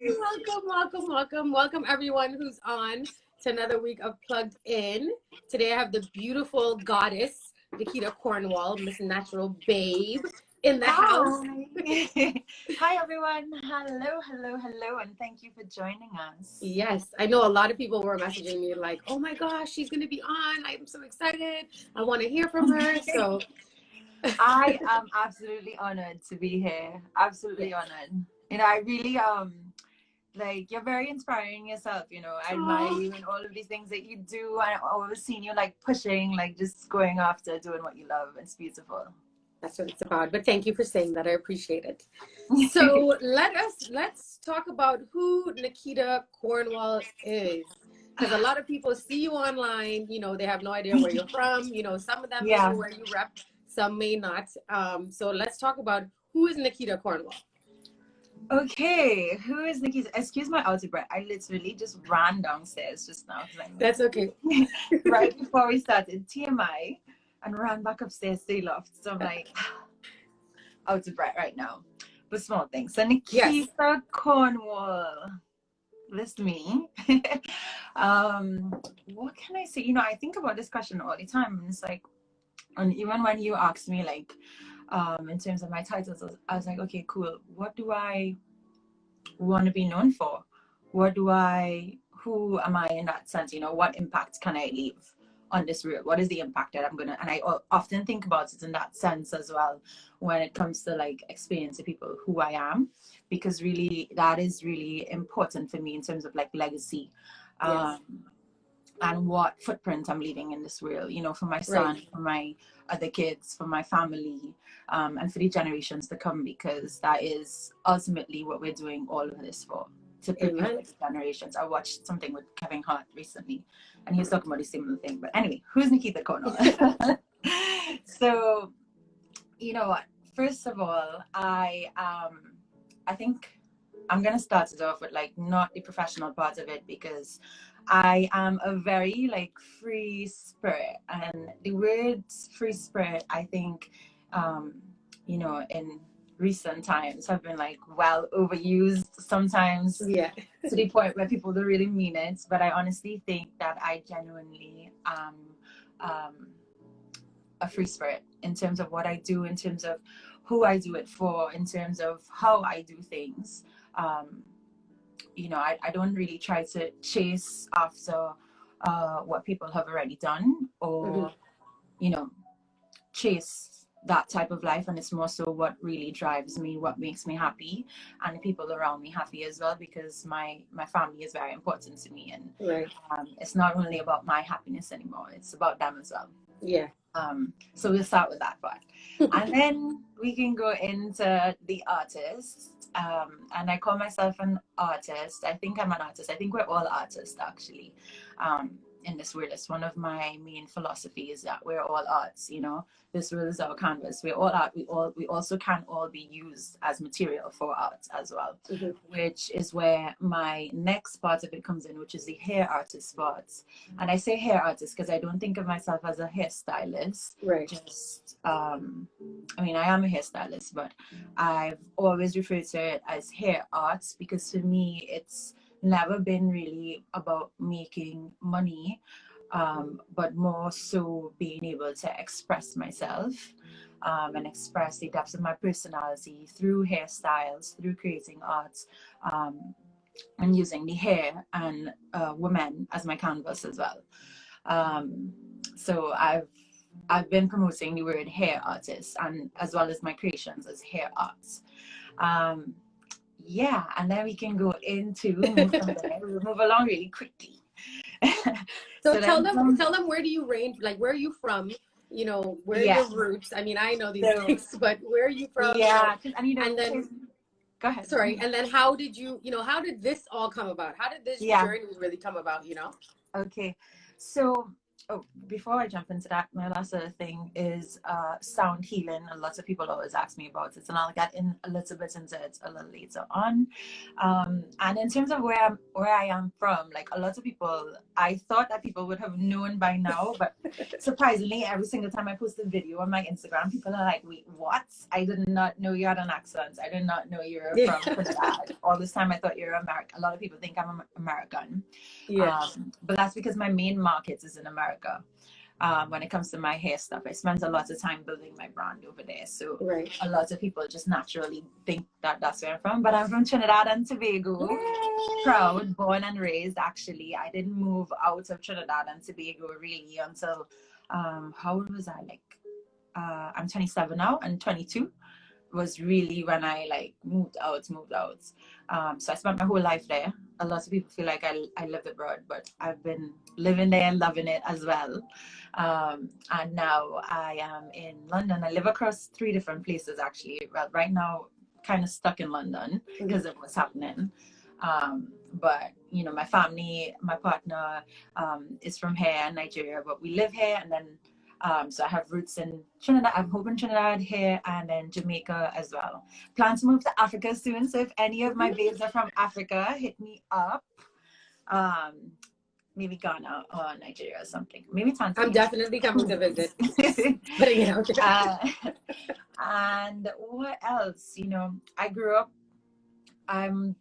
Welcome everyone who's on to another week of Plugged In. Today I have the beautiful goddess, Nikitha Cornwall, Miss Natural Babe, in the house. Hi everyone. Hello, and thank you for joining us. Yes, I know a lot of people were messaging me like, oh my gosh, she's going to be on. I'm so excited. I want to hear from her. So I am absolutely honored to be here. Absolutely honored. I really like, you're very inspiring yourself, I admire you and all of these things that you do. I've always seen you like pushing, like just going after doing what you love. It's beautiful. That's what it's about. But thank you for saying that. I appreciate it. So let's talk about who Nikitha Cornwall is. Because a lot of people see you online, they have no idea where you're from. Some of them know where you rep, some may not. So let's talk about who is Nikitha Cornwall. Okay, who is Nikitha? Excuse my out of breath. I literally just ran downstairs just now. That's okay. Right before we started TMI, and ran back upstairs to the loft. So I'm like out of breath right now. But small things. So Nikitha Cornwall. This me. What can I say? I think about this question all the time. And it's like, and even when you ask me like in terms of my titles, I was like, okay, cool. What do I want to be known for? Who am I in that sense? What impact can I leave on this world? What is the impact that I'm gonna, and I often think about it in that sense as well when it comes to like explaining to people who I am, because really that is really important for me in terms of like legacy. And what footprint I'm leaving in this world, for my son, for my other kids, for my family, and for the generations to come, because that is ultimately what we're doing all of this for, to prepare the generations. I watched something with Kevin Hart recently, and he was talking about the similar thing. But anyway, who's Nikitha Cornwall? So, you know what? First of all, I think I'm gonna start it off with like not the professional part of it, because I am a very like free spirit, and the word free spirit, I think, in recent times have been like well overused sometimes, to the point where people don't really mean it. But I honestly think that I genuinely am a free spirit in terms of what I do, in terms of who I do it for, in terms of how I do things. I don't really try to chase after what people have already done, or chase that type of life. And it's more so what really drives me, what makes me happy, and the people around me happy as well, because my family is very important to me. And it's not only about my happiness anymore, it's about them as well. So we'll start with that part. And then we can go into the artist. And I call myself an artist. I think I'm an artist. I think we're all artists, actually, in this world. It's one of my main philosophies that we're all arts. This world is our canvas. We're all art. We also can all be used as material for art as well, which is where my next part of it comes in, which is the hair artist part. And I say hair artist because I don't think of myself as a hairstylist. I am a hairstylist, but I've always referred to it as hair arts, because for me it's never been really about making money, but more so being able to express myself, and express the depths of my personality through hairstyles, through creating art, and using the hair and women as my canvas as well. So I've been promoting the word hair artist, and as well as my creations as hair arts. And then we can go into move along really quickly. So tell them, where do you range? Like, where are you from? Where are your roots? I mean, I know these things, but where are you from? And then go ahead. Sorry. And then how did how did this all come about? How did this journey really come about? Okay. So oh, before I jump into that, my last other thing is sound healing. A lot of people always ask me about it, and I'll get in a little bit into it a little later on. And in terms of where I am from, like a lot of people, I thought that people would have known by now, but surprisingly, every single time I post a video on my Instagram, people are like, "Wait, what? I did not know you had an accent. I did not know you were from Trinidad. All this time I thought you were American." A lot of people think I'm American. Yeah. But that's because my main market is in America. When it comes to my hair stuff, I spent a lot of time building my brand over there. So a lot of people just naturally think that that's where I'm from. But I'm from Trinidad and Tobago. Yay! Proud, born and raised. Actually, I didn't move out of Trinidad and Tobago really until, how old was I? Like, I'm 27 now, and 22 was really when I like moved out. So I spent my whole life there. A lot of people feel like I lived abroad, but I've been living there and loving it as well. And now I am in London. I live across 3 different places actually. Well, right now, kind of stuck in London because of what's happening. But you know, my family, my partner is from here, Nigeria, but we live here, and then so I have roots in Trinidad. I'm hoping Trinidad here, and then Jamaica as well. Plan to move to Africa soon. So if any of my babes are from Africa, hit me up. Maybe Ghana or Nigeria or something. Maybe Tanzania. I'm definitely coming to visit. Putting it out there. And what else? You know, I grew up. I'm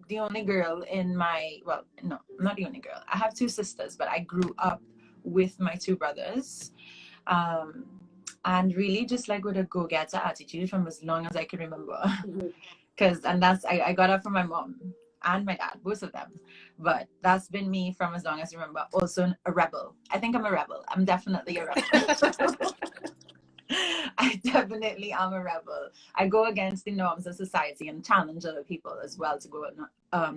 the only girl in my, well, no, I'm not the only girl. I have 2 sisters, but I grew up with my 2 brothers. And really just like with a go-getter attitude from as long as I can remember. And that's, I got it from my mom and my dad, both of them. But that's been me from as long as I remember. Also a rebel. I think I'm a rebel. I'm definitely a rebel. I definitely am a rebel. I go against the norms of society and challenge other people as well to go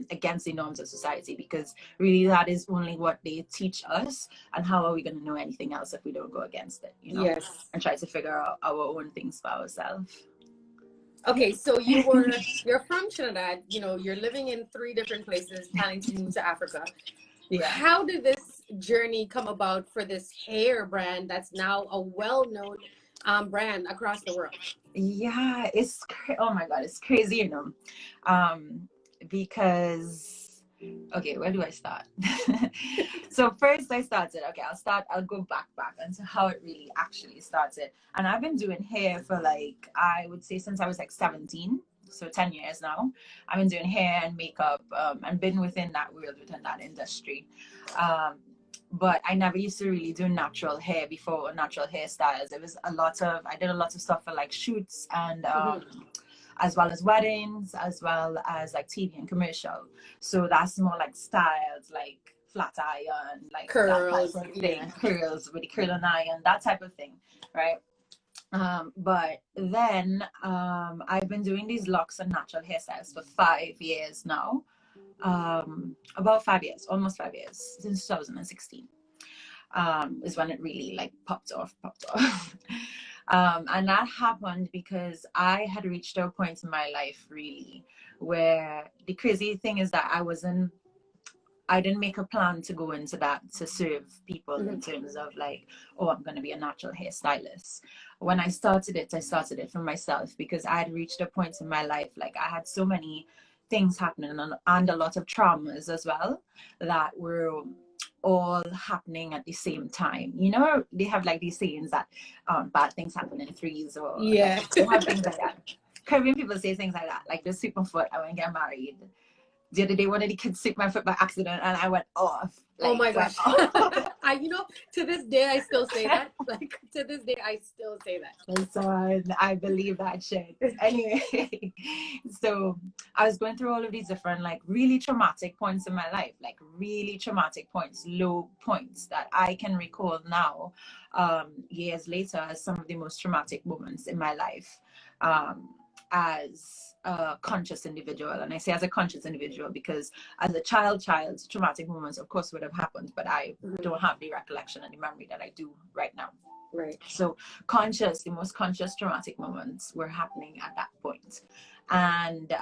against the norms of society, because really that is only what they teach us, and how are we going to know anything else if we don't go against it, you know? Yes. And try to figure out our own things for ourselves. Okay, so you're from Trinidad, you know, you're living in 3 different places, planning to move to Africa. Yeah. How did this journey come about for this hair brand that's now a well-known brand across the world? Yeah, oh my God, it's crazy, you know, because, okay, where do I start? So first I started, okay, I'll go back into how it really actually started. And I've been doing hair for like, I would say since I was like 17, so 10 years now. I've been doing hair and makeup and been within that world, within that industry. But I never used to really do natural hair before, natural hairstyles. It was I did a lot of stuff for like shoots and as well as weddings, as well as like TV and commercial. So that's more like styles, like flat iron, like curls, that type of thing, curls with the curling iron, that type of thing, right? But then I've been doing these locks and natural hairstyles for 5 years now. About 5 years, almost 5 years, since 2016 is when it really like popped off. And that happened because I had reached a point in my life really where the crazy thing is that I didn't make a plan to go into that to serve people in terms of like, oh, I'm going to be a natural hairstylist. When I started it for myself, because I had reached a point in my life, like I had so many things happening and a lot of traumas as well that were all happening at the same time. You know, they have like these sayings that bad things happen in threes, or like, they have things like that. Caribbean people say things like that, like the super foot, I want to get married. The other day, one of the kids slipped my foot by accident and I went off. Like, oh my gosh. You know, to this day, I still say that. Like, to this day, I still say that. And so I believe that shit. Anyway, so I was going through all of these different, like, really traumatic points in my life. Like, really traumatic points, low points that I can recall now, years later, as some of the most traumatic moments in my life. As a conscious individual, and I say as a conscious individual because as a child traumatic moments of course would have happened, but I don't have the recollection and the memory that I do right now. Right. So the most conscious traumatic moments were happening at that point, and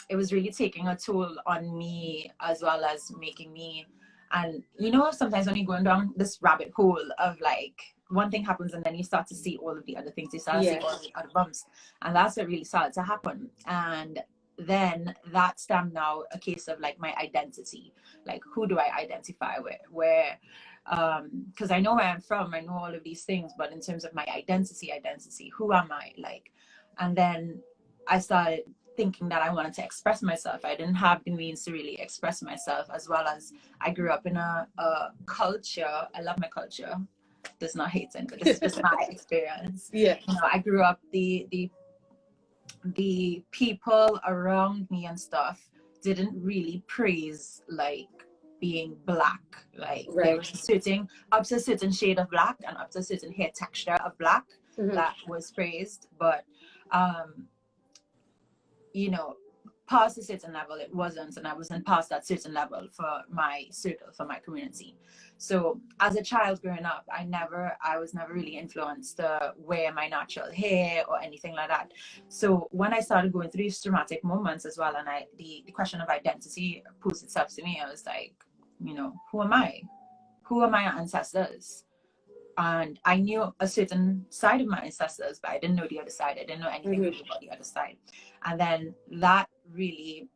it was really taking a toll on me, as well as making me And you know, sometimes when you're going down this rabbit hole of like, one thing happens and then you start to see all of the other things, you start to see all of the other bumps, and that's what really started to happen. And then that stemmed now a case of like my identity, like who do I identify with, where because I know where I'm from, I know all of these things, but in terms of my identity, who am I, like? And then I started thinking that I wanted to express myself. I didn't have the means to really express myself, as well as I grew up in a culture. I love my culture. There's not hating, but this is just my experience. Yeah. You know, I grew up, the people around me and stuff didn't really praise like being black. Like there was up to a certain shade of black and up to a certain hair texture of black that was praised, but you know, past a certain level it wasn't, and I wasn't past that certain level for my circle, for my community. So as a child growing up, I was never really influenced to wear my natural hair or anything like that. So when I started going through these traumatic moments as well, and the question of identity posed itself to me, I was like, you know, who am I my ancestors? And I knew a certain side of my ancestors, but I didn't know the other side. I didn't know anything really about the other side. And then that really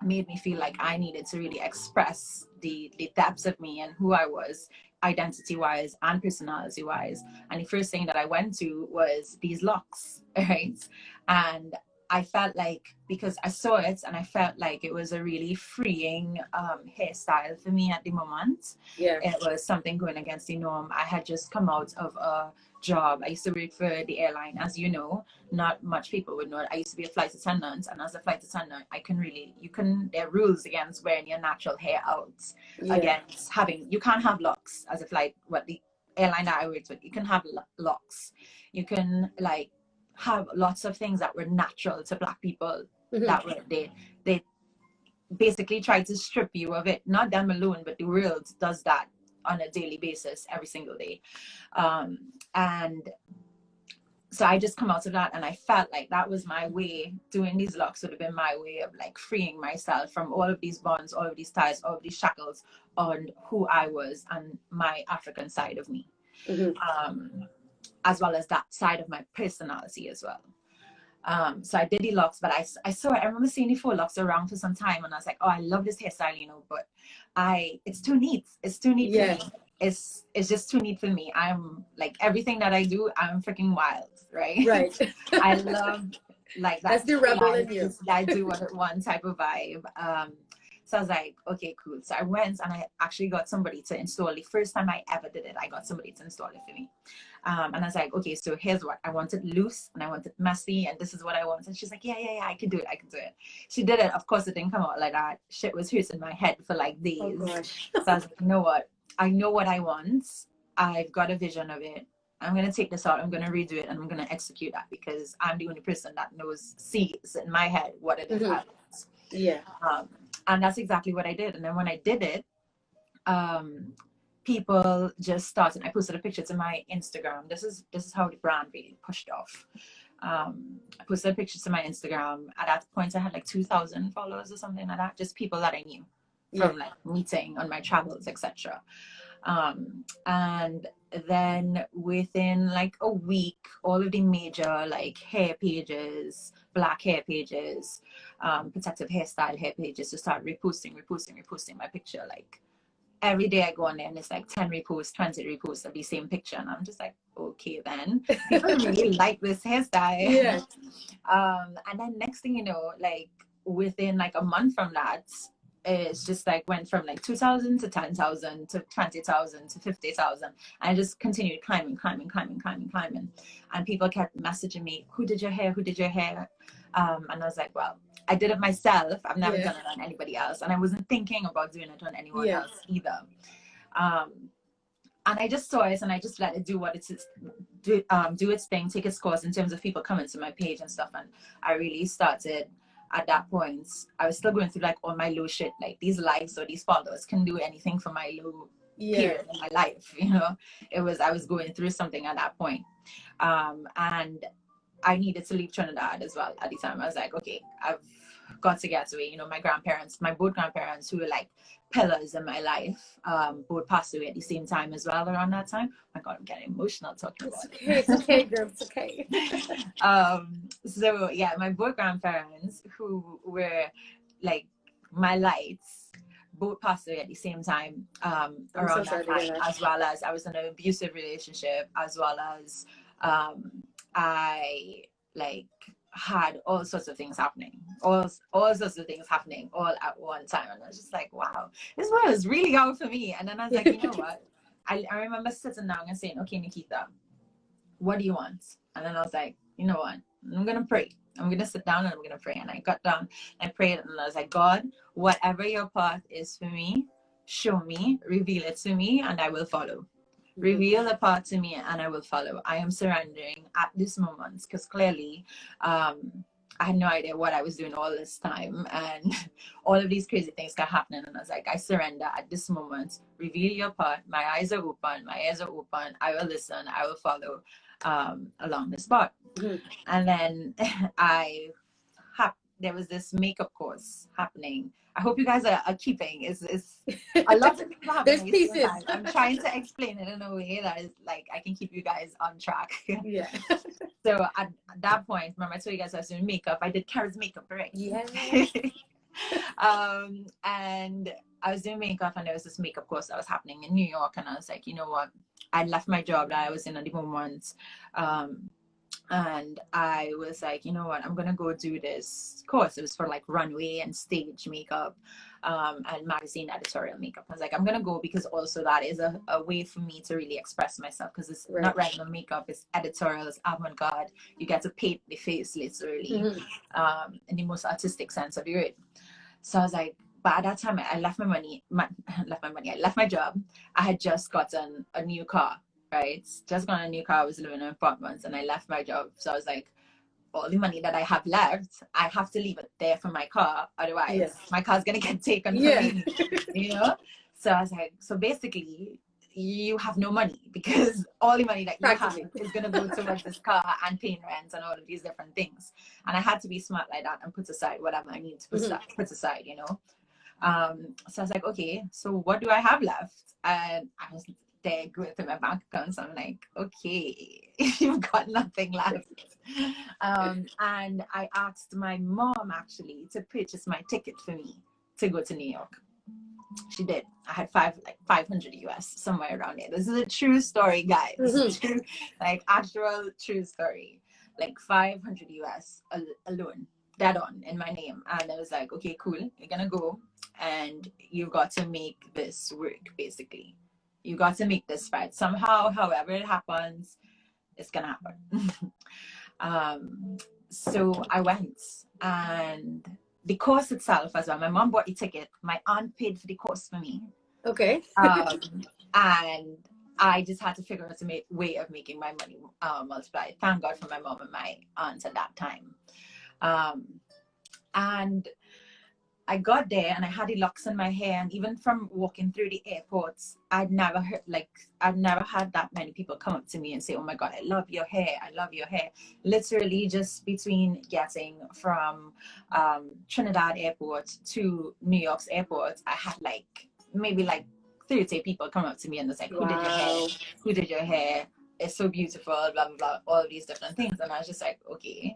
made me feel like I needed to really express the depths of me and who I was, identity-wise and personality-wise. And the first thing that I went to was these locks, right? And I felt like, because I saw it and I felt like it was a really freeing hairstyle for me at the moment. Yeah. It was something going against the norm. I had just come out of a job. I used to work for the airline, as you know. Not much people would know it. I used to be a flight attendant, and as a flight attendant, there are rules against wearing your natural hair out. Against you can't have locks as a flight, the airline that I worked with, you can have locks. You can like have lots of things that were natural to black people that were they basically try to strip you of it. Not them alone, but the world does that on a daily basis, every single day. And so I just come out of that, and I felt like that was my way. Doing these locks would have been my way of like freeing myself from all of these bonds, all of these ties, all of these shackles on who I was and my African side of me. As well as that side of my personality as well. So I did the locks, but I saw it. I remember seeing the 4 locks around for some time, and I was like, oh, I love this hairstyle, you know, but it's too neat. It's too neat for me. It's just too neat for me. I'm like, everything that I do, I'm freaking wild, right? Right. I love like that. That's the rebel in you. I do what it want type of vibe. So I was like, okay, cool. So I went and I actually got somebody to install. The first time I ever did it, I got somebody to install it for me. And I was like, okay, so here's what I want: it loose and I want it messy, and this is what I want. And she's like, yeah, I can do it. She did it. Of course, it didn't come out like that. Shit was hurting my head for like days. Oh, gosh. So I was like, you know what? I know what I want. I've got a vision of it. I'm going to take this out. I'm going to redo it, and I'm going to execute that, because I'm the only person that sees in my head what it is. Yeah. And that's exactly what I did. And then when I did it, people just started. I posted a picture to my Instagram. This is how the brand really pushed off. I posted a picture to my Instagram. At that point, I had like 2,000 followers or something like that. Just people that I knew from like meeting on my travels, etc. And then within like a week, all of the major like hair pages, black hair pages, protective hairstyle hair pages, to start reposting my picture. Like every day I go on there and it's like 10 reposts, 20 reposts of the same picture, and I'm just like, okay, then people really like this hairstyle. Yeah. And then next thing you know, like within like a month from that, it's just like went from like 2,000 to 10,000 to 20,000 to 50,000. And I just continued climbing. And people kept messaging me, who did your hair? And I was like, well, I did it myself. I've never done it on anybody else. And I wasn't thinking about doing it on anyone else either. And I just saw it, and I just let it do what it is, do its thing, take its course in terms of people coming to my page and stuff. And I really started. At that point, I was still going through like all my low shit, like these likes or these followers can do anything for my low period in my life, you know. I was going through something at that point. And I needed to leave Trinidad as well at the time. I was like, okay, got to get away. You know, my both grandparents who were like pillars in my life, both passed away at the same time as well around that time. Oh my God, I'm getting emotional talking about it. It's okay, girl. It's okay. So yeah, my both grandparents who were like my lights both passed away at the same time around that time, as well as I was in an abusive relationship, as well as I like had all sorts of things happening, all sorts of things happening all at one time. And I was just like, wow, this was really out for me. And then I was like, you know what? I remember sitting down and saying, okay, Nikitha, what do you want? And then I was like, you know what? I'm going to pray. I'm going to sit down and I'm going to pray. And I got down and prayed. And I was like, God, whatever your path is for me, show me, reveal it to me, and I will follow. Reveal the path to me and I will follow. I am surrendering at this moment, because clearly I had no idea what I was doing all this time, and all of these crazy things kept happening. And I was like, I surrender at this moment. Reveal your path. My eyes are open. My ears are open. I will listen. I will follow along this path. And then there was this makeup course happening. I hope you guys are keeping. It's a lot of things happening. There's pieces. I'm trying to explain it in a way that is like I can keep you guys on track. Yeah. So at that point, remember I told you guys I was doing makeup. I did Kerra's makeup, right? Yeah. And I was doing makeup, and there was this makeup course that was happening in New York, and I was like, you know what? I left my job that I was in at the moment. And I was like, you know what, I'm gonna go do this course. It was for like runway and stage makeup and magazine editorial makeup. I was like, I'm gonna go, because also that is a way for me to really express myself, because it's not regular makeup, it's editorial, it's avant-garde. You get to paint the face literally in the most artistic sense of the word. So I was like, but at that time I left my job. I had just gotten a new car. Right, just got a new car. I was living in apartments, and I left my job. So I was like, all the money that I have left, I have to leave it there for my car. Otherwise, my car's gonna get taken from me. You know. So I was like, so basically, you have no money, because all the money that you have is gonna go towards this car and paying rent and all of these different things. And I had to be smart like that and put aside whatever I need to put aside. You know. So I was like, okay, so what do I have left? And I was there going through my bank account, so I'm like, okay, you've got nothing left. And I asked my mom actually to purchase my ticket for me to go to New York. She did. I had 500 US, somewhere around there. This is a true story, guys. True, like actual true story. Like 500 US alone, that on in my name. And I was like, okay, cool, you're gonna go, and you've got to make this work, basically. You got to make this right somehow. However it happens, it's gonna happen. So I went, and the course itself as well. My mom bought the ticket. My aunt paid for the course for me. Okay. And I just had to figure out a way of making my money multiply. Thank God for my mom and my aunt at that time. And I got there, and I had the locks in my hair, and even from walking through the airports, I'd never had that many people come up to me and say, oh my God, I love your hair, I love your hair. Literally just between getting from Trinidad airport to New York's airport, I had maybe 30 people come up to me and was like, who did your hair? Who did your hair? It's so beautiful, blah, blah, blah, all of these different things. And I was just like, okay.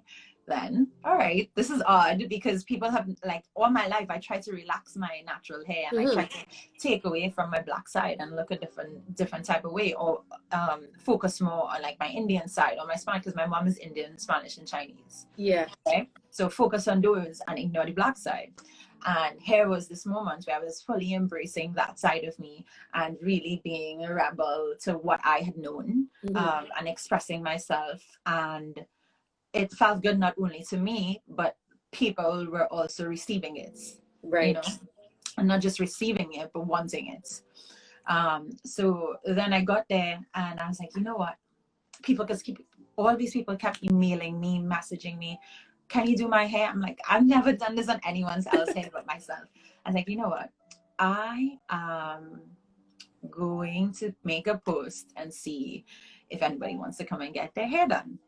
Then all right, this is odd, because people have, like, all my life I try to relax my natural hair, and I try to take away from my black side and look a different type of way, or focus more on like my Indian side or my Spanish, because my mom is Indian, Spanish, and Chinese. Okay, so focus on those and ignore the black side. And here was this moment where I was fully embracing that side of me and really being a rebel to what I had known, and expressing myself. And it felt good not only to me, but people were also receiving it, you know, and not just receiving it, but wanting it. So then I got there, and I was like, you know what? All these people kept emailing me, messaging me, can you do my hair? I'm like, I've never done this on anyone's else's hair but myself. I was like, you know what? I am going to make a post and see if anybody wants to come and get their hair done.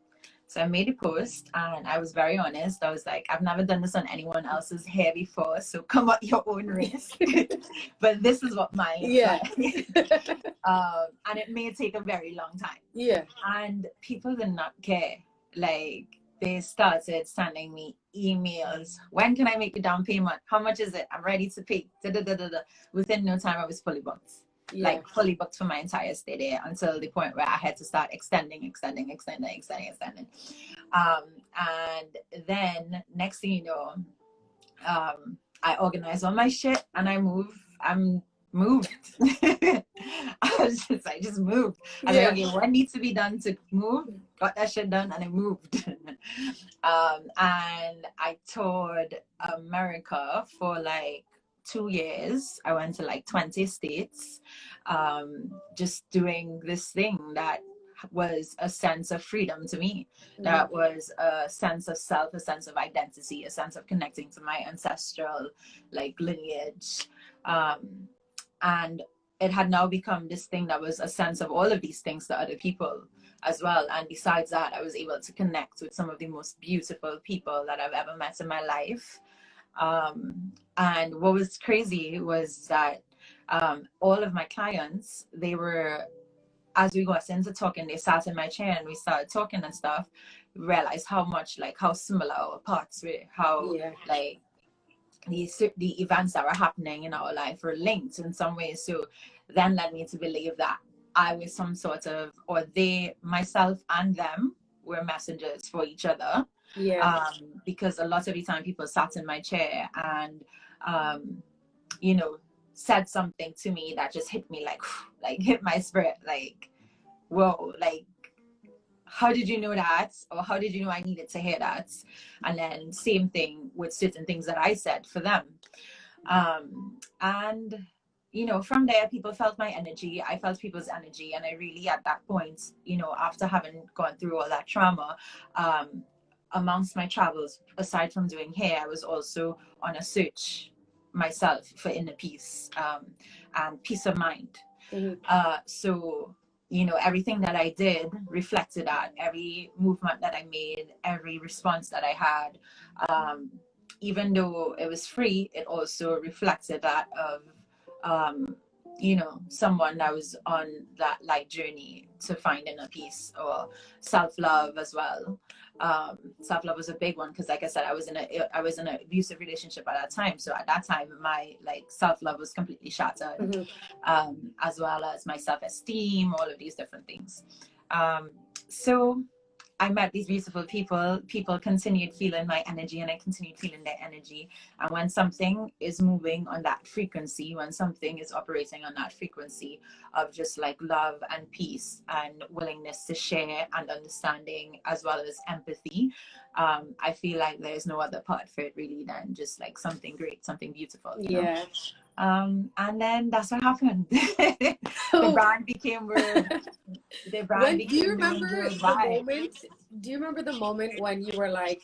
So I made a post and I was very honest. I was like, I've never done this on anyone else's hair before, so come at your own risk. But this is what mine looks like. And it may take a very long time. Yeah. And people did not care. Like, they started sending me emails. When can I make the down payment? How much is it? I'm ready to pay. Within no time, I was fully booked. Yeah. Like fully booked for my entire stay there, until the point where I had to start extending. And then next thing you know, I organized all my shit and I moved. I'm moved. I just moved. I was like, okay, what needs to be done to move? Got that shit done and I moved. And I toured America for like 2 years. I went to like 20 states, just doing this thing that was a sense of freedom to me. That was a sense of self, a sense of identity, a sense of connecting to my ancestral like lineage. And it had now become this thing that was a sense of all of these things to other people as well. And besides that, I was able to connect with some of the most beautiful people that I've ever met in my life. And what was crazy was that all of my clients, they were, as we got into talking, they sat in my chair and we started talking and stuff, realized how much, like, how similar our paths were, how like the events that were happening in our life were linked in some ways. So then led me to believe that I was some sort of, or they, myself and them, were messengers for each other. Because a lot of the time people sat in my chair and you know, said something to me that just hit me like hit my spirit, like, whoa, like, how did you know that? Or how did you know I needed to hear that? And then same thing with certain things that I said for them. And, you know, from there, people felt my energy. I felt people's energy. And I really, at that point, you know, after having gone through all that trauma, amongst my travels, aside from doing hair, I was also on a search myself for inner peace and peace of mind. So, you know, everything that I did reflected that. Every movement that I made, every response that I had, even though it was free, it also reflected that of, you know, someone that was on that like journey to finding a peace, or self-love as well. Self-love was a big one because, like I said, I was in an abusive relationship at that time. So at that time, my like self-love was completely shattered, as well as my self-esteem, all of these different things. So I met these beautiful people. People continued feeling my energy, and I continued feeling their energy. And when something is moving on that frequency, when something is operating on that frequency of just like love and peace and willingness to share and understanding, as well as empathy, I feel like there's no other part for it really than just like something great, something beautiful. You know? And then that's what happened. The brand became do you remember the moment when you were like,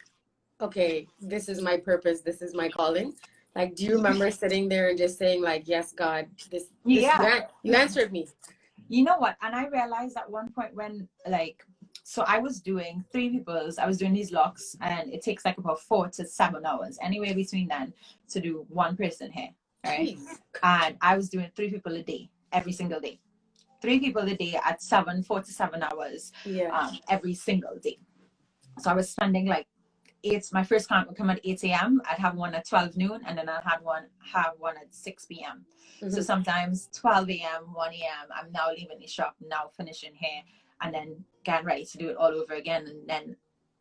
okay, this is my purpose, this is my calling? Like, do you remember sitting there and just saying like, yes, God, this you answered me? You know what? And I realized at one point when, like, so I was doing I was doing these locks, and it takes like about 4 to 7 hours, anywhere between then, to do one person hair, right? Jeez. And I was doing 3 people a day, every single day. 3 people a day at 4 to 7 hours, every single day. So I was spending like my first client would come at 8 a.m. I'd have one at 12 noon, and then I'd have one at 6 p.m. So sometimes 12 a.m., 1 a.m., I'm now leaving the shop, now finishing hair, and then getting ready to do it all over again. And then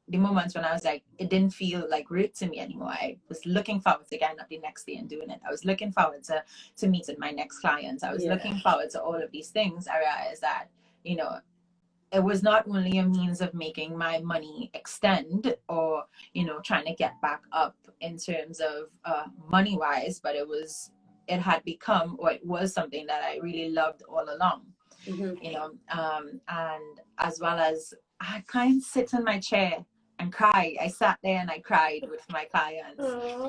the moments when I was like, it didn't feel like root to me anymore. I was looking forward to getting up the next day and doing it. I was looking forward to meeting my next clients. I was looking forward to all of these things. I realized that, you know, it was not only a means of making my money extend, or, you know, trying to get back up in terms of money wise, but it had become, or it was something that I really loved all along. You know, and as well as I kind of sit in my chair and cry. I sat there and I cried with my clients.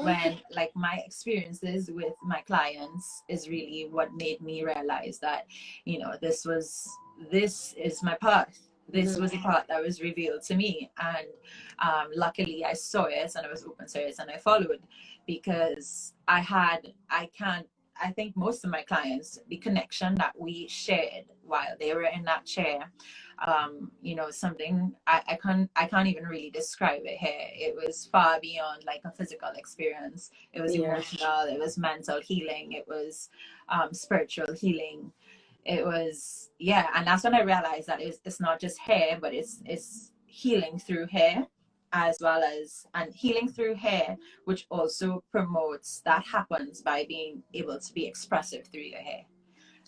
When like my experiences with my clients is really what made me realize that, you know, this is my path. this was a part that was revealed to me. And luckily I saw it and I was open to it and I followed, because I think most of my clients, the connection that we shared while they were in that chair, you know, something I can't even really describe it here. It was far beyond like a physical experience. It was emotional, it was mental healing, it was spiritual healing. It was, yeah, and that's when I realized that it's not just hair, but it's healing through hair, as well as, and healing through hair, which also promotes, that happens by being able to be expressive through your hair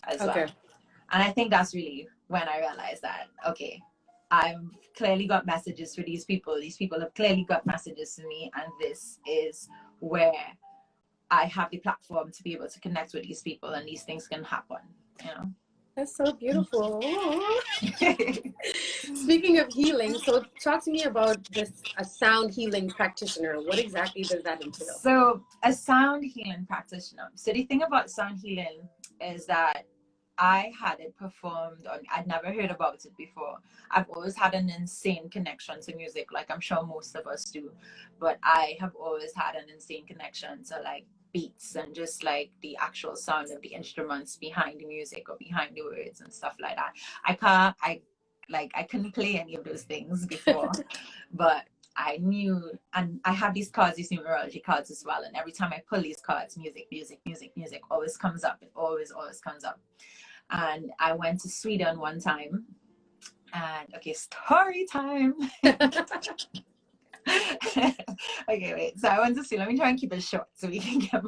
as well. And I think that's really when I realized that, okay, I've clearly got messages for these people. These people have clearly got messages to me, and this is where I have the platform to be able to connect with these people, and these things can happen, you know. That's so beautiful. Speaking of healing, so talk to me about a sound healing practitioner. What exactly does that entail? So a sound healing practitioner. So the thing about sound healing is that I had it performed on, I'd never heard about it before. I've always had an insane connection to music, like I'm sure most of us do, but I have always had an insane connection to like beats and just like the actual sound of the instruments behind the music or behind the words and stuff like that. I couldn't play any of those things before, but I knew, and I have these cards, these numerology cards as well, and every time I pull these cards, music always comes up. It always comes up. And I went to Sweden one time, and okay, story time. Okay, wait. So I went to Sweden. Let me try and keep it short so we can get.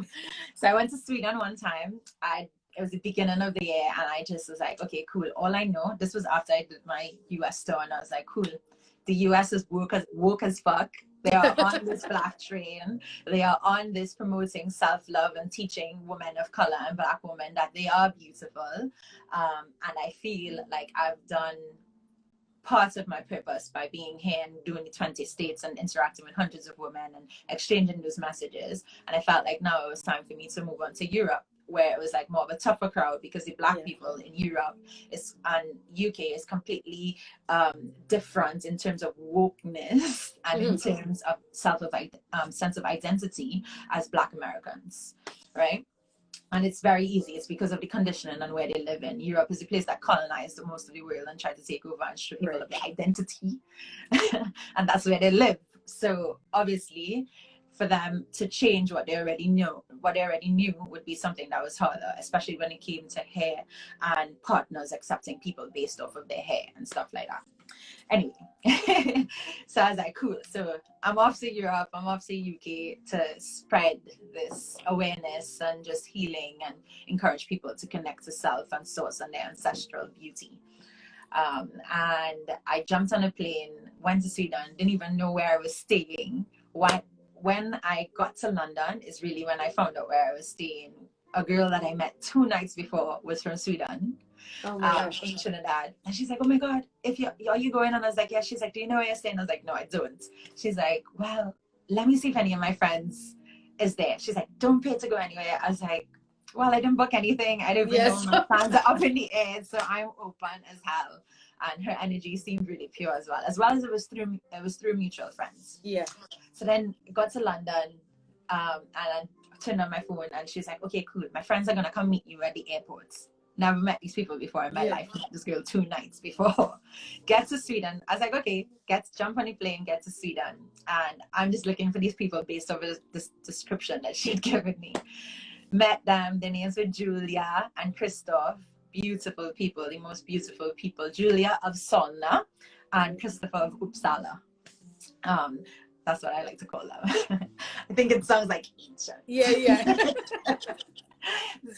So I went to Sweden one time. It was the beginning of the year, and I just was like, okay, cool. All I know, this was after I did my US tour, and I was like, cool. The US is woke as fuck. They are on this black train. They are on this promoting self-love and teaching women of color and Black women that they are beautiful. And I feel like I've done part of my purpose by being here and doing the 20 states and interacting with hundreds of women and exchanging those messages. And I felt like now it was time for me to move on to Europe, where it was like more of a tougher crowd, because the Black people in Europe and UK is completely different in terms of wokeness and in terms of sense of identity as Black Americans, right? And it's very easy. It's because of the conditioning and where they live in. Europe is a place that colonized most of the world and tried to take over and strip people of their identity. And that's where they live. So obviously, for them to change what they already knew would be something that was harder, especially when it came to hair and partners accepting people based off of their hair and stuff like that. Anyway, so I was like, cool. So I'm off to Europe, I'm off to UK to spread this awareness and just healing and encourage people to connect to self and source and their ancestral beauty. And I jumped on a plane, went to Sweden, didn't even know where I was staying. When I got to London is really when I found out where I was staying. A girl that I met 2 nights before was from Sweden. In Trinidad, and she's like, oh my god, are you going? And I was like, yeah. She's like, do you know where you're staying? I was like, no, I don't. She's like, well, let me see if any of my friends is there. She's like, don't pay to go anywhere. I was like, well, I didn't book anything. I don't even know, my plans are up in the air, so I'm open as hell. And her energy seemed really pure as well as it was through mutual friends. So then got to London, and I turned on my phone, and she's like, okay, cool, my friends are gonna come meet you at the airport. Never met these people before in my life. Met this girl 2 nights before. Get to Sweden. I was like, okay, jump on the plane, get to Sweden. And I'm just looking for these people based off of this description that she'd given me. Met them. Their names were Julia and Christoph. Beautiful people, the most beautiful people. Julia of Solna and Christopher of Uppsala. That's what I like to call them. I think it sounds like ancient.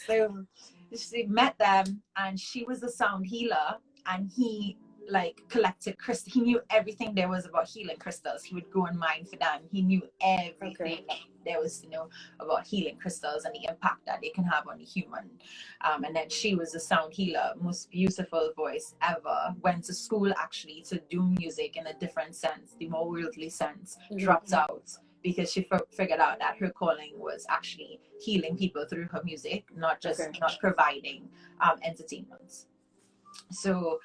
So she met them, and she was a sound healer, and he like collected crystals. He knew everything there was about healing crystals. He would go and mine for them. He knew everything that there was to know about healing crystals and the impact that they can have on the human. And then she was a sound healer, most beautiful voice ever. Went to school actually to do music in a different sense, the more worldly sense. Dropped out because she figured out that her calling was actually healing people through her music, not just not providing entertainment. So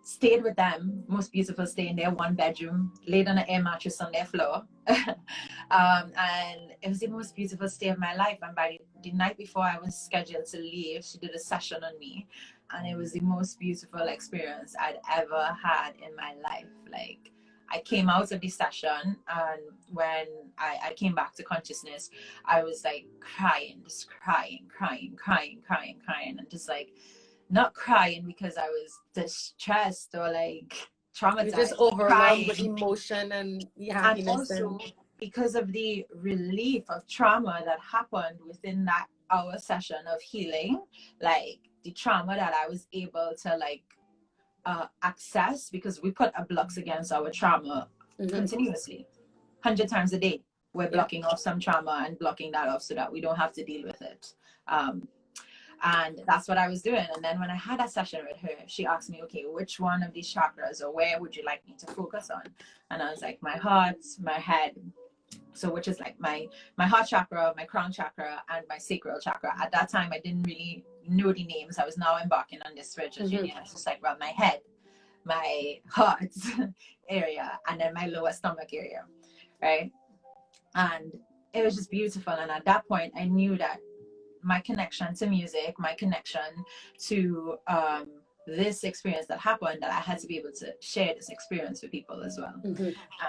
stayed with them, most beautiful stay in their 1 bedroom, laid on an air mattress on their floor. And it was the most beautiful stay of my life. And by the night before I was scheduled to leave, she did a session on me. And it was the most beautiful experience I'd ever had in my life. Like, I came out of the session, and when I came back to consciousness, I was like crying, just crying, and just like, not crying because I was distressed or like traumatized. You're just overwhelmed with emotion and happiness. And also because of the relief of trauma that happened within that hour session of healing, like the trauma that I was able to like access, because we put a blocks against our trauma continuously, 100 times a day. We're blocking off some trauma and blocking that off so that we don't have to deal with it. And that's what I was doing. And then when I had a session with her, she asked me, okay, which one of these chakras or where would you like me to focus on? And I was like, my heart, my head. So which is like my heart chakra, my crown chakra, and my sacral chakra. At that time, I didn't really know the names. I was now embarking on this spiritual journey. I was just like, well, my head, my heart area, and then my lower stomach area, right? And it was just beautiful. And at that point, I knew that my connection to music, my connection to this experience that happened, that I had to be able to share this experience with people as well.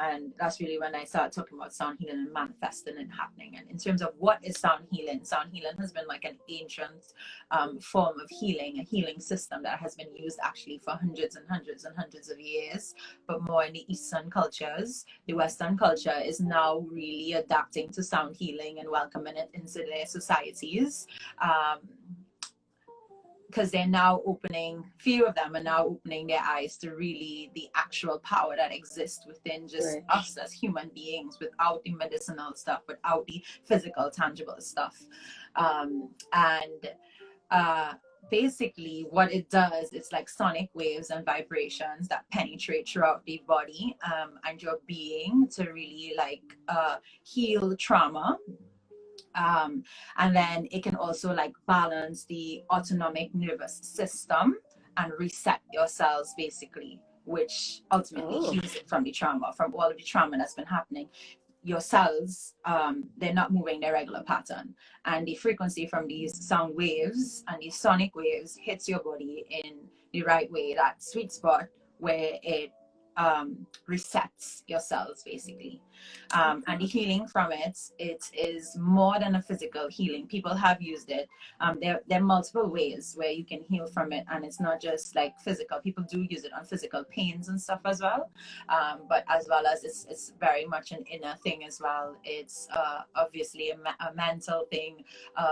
And that's really when I started talking about sound healing and manifesting and happening. And in terms of what is sound healing has been like an ancient form of healing, a healing system that has been used actually for hundreds and hundreds and hundreds of years, but more in the Eastern cultures. The Western culture is now really adapting to sound healing and welcoming it into their societies. Because they're now few of them are now opening their eyes to really the actual power that exists within just us as human beings, without the medicinal stuff, without the physical, tangible stuff. Basically what it does, it's like sonic waves and vibrations that penetrate throughout the body and your being to really like heal trauma. And then it can also like balance the autonomic nervous system and reset your cells basically, which ultimately heals it from the trauma, from all of the trauma that's been happening. Your cells, they're not moving their regular pattern, and the frequency from these sound waves and these sonic waves hits your body in the right way, that sweet spot where it resets your cells basically. And the healing from it is more than a physical healing. People have used it. There are multiple ways where you can heal from it, and it's not just like physical. People do use it on physical pains and stuff as well, but as well as it's very much an inner thing as well. It's obviously a mental thing,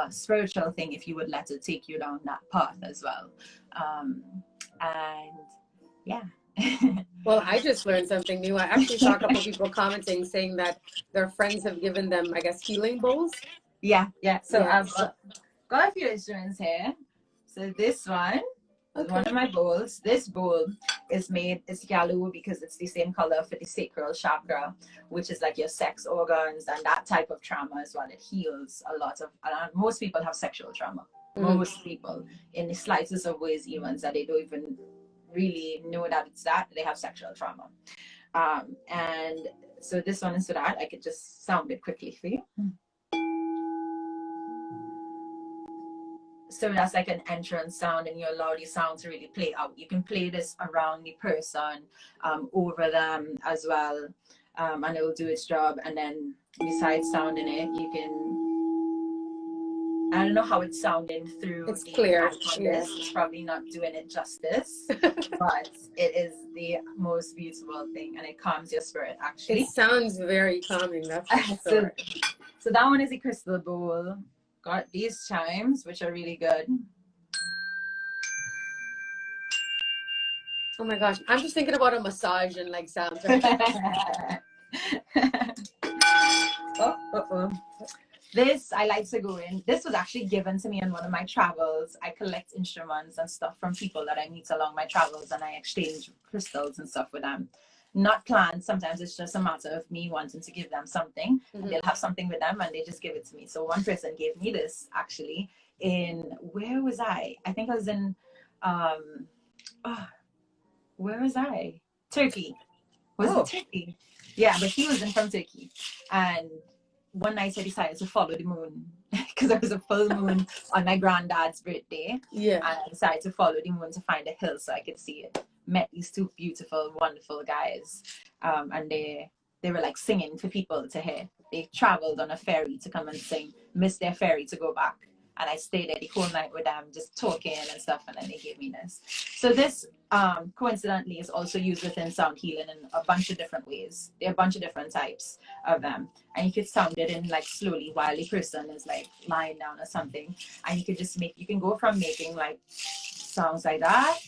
spiritual thing, if you would let it take you down that path as well. And yeah. Well, I just learned something new. I actually saw a couple of people commenting saying that their friends have given them, I guess, healing bowls. Yeah. So I've got a few instruments here. So this one is one of my bowls. This bowl is made, it's yellow because it's the same color for the sacral chakra, which is like your sex organs and that type of trauma as well. It heals a lot of, most people have sexual trauma. Most people, in the slightest of ways, even that they don't even really know that it's that, they have sexual trauma. And so this one is so that I could just sound it quickly for you. So that's like an entrance sound, and you allow the sound to really play out. You can play this around the person, over them as well, and it will do its job. And then besides sounding it, you can, I don't know how it's sounding through. It's clear. Yes. It's probably not doing it justice, but it is the most beautiful thing, and it calms your spirit actually. It sounds very calming. That's for sure. So that one is a crystal bowl. Got these chimes, which are really good. Oh my gosh, I'm just thinking about a massage and like sounds. This I like to go in. This was actually given to me on one of my travels. I collect instruments and stuff from people that I meet along my travels, and I exchange crystals and stuff with them. Not planned. Sometimes it's just a matter of me wanting to give them something, and they'll have something with them and they just give it to me. So one person gave me this actually where was I? I think I was in where was I? Turkey. Was it Turkey? Yeah, but he wasn't from Turkey. And one night I decided to follow the moon because there was a full moon on my granddad's birthday. Yeah. And I decided to follow the moon to find a hill so I could see it. Met these two beautiful, wonderful guys. And they were like singing for people to hear. They traveled on a ferry to come and sing, missed their ferry to go back. And I stayed there the whole night with them, just talking and stuff, and then they gave me this. So this, coincidentally, is also used within sound healing in a bunch of different ways. There are a bunch of different types of them. And you could sound it in like slowly while the person is like lying down or something. And you could just you can go from making like sounds like that,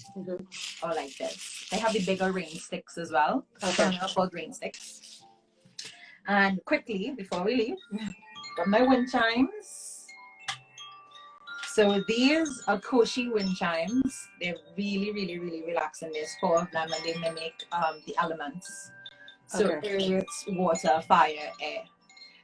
or like this. They have the bigger rain sticks as well. Okay. They're called rain sticks. And quickly, before we leave, got my wind chimes. So these are Koshi wind chimes. They're really, really, really relaxing. There's 4 of them, and they mimic the elements. So earth, water, fire, air.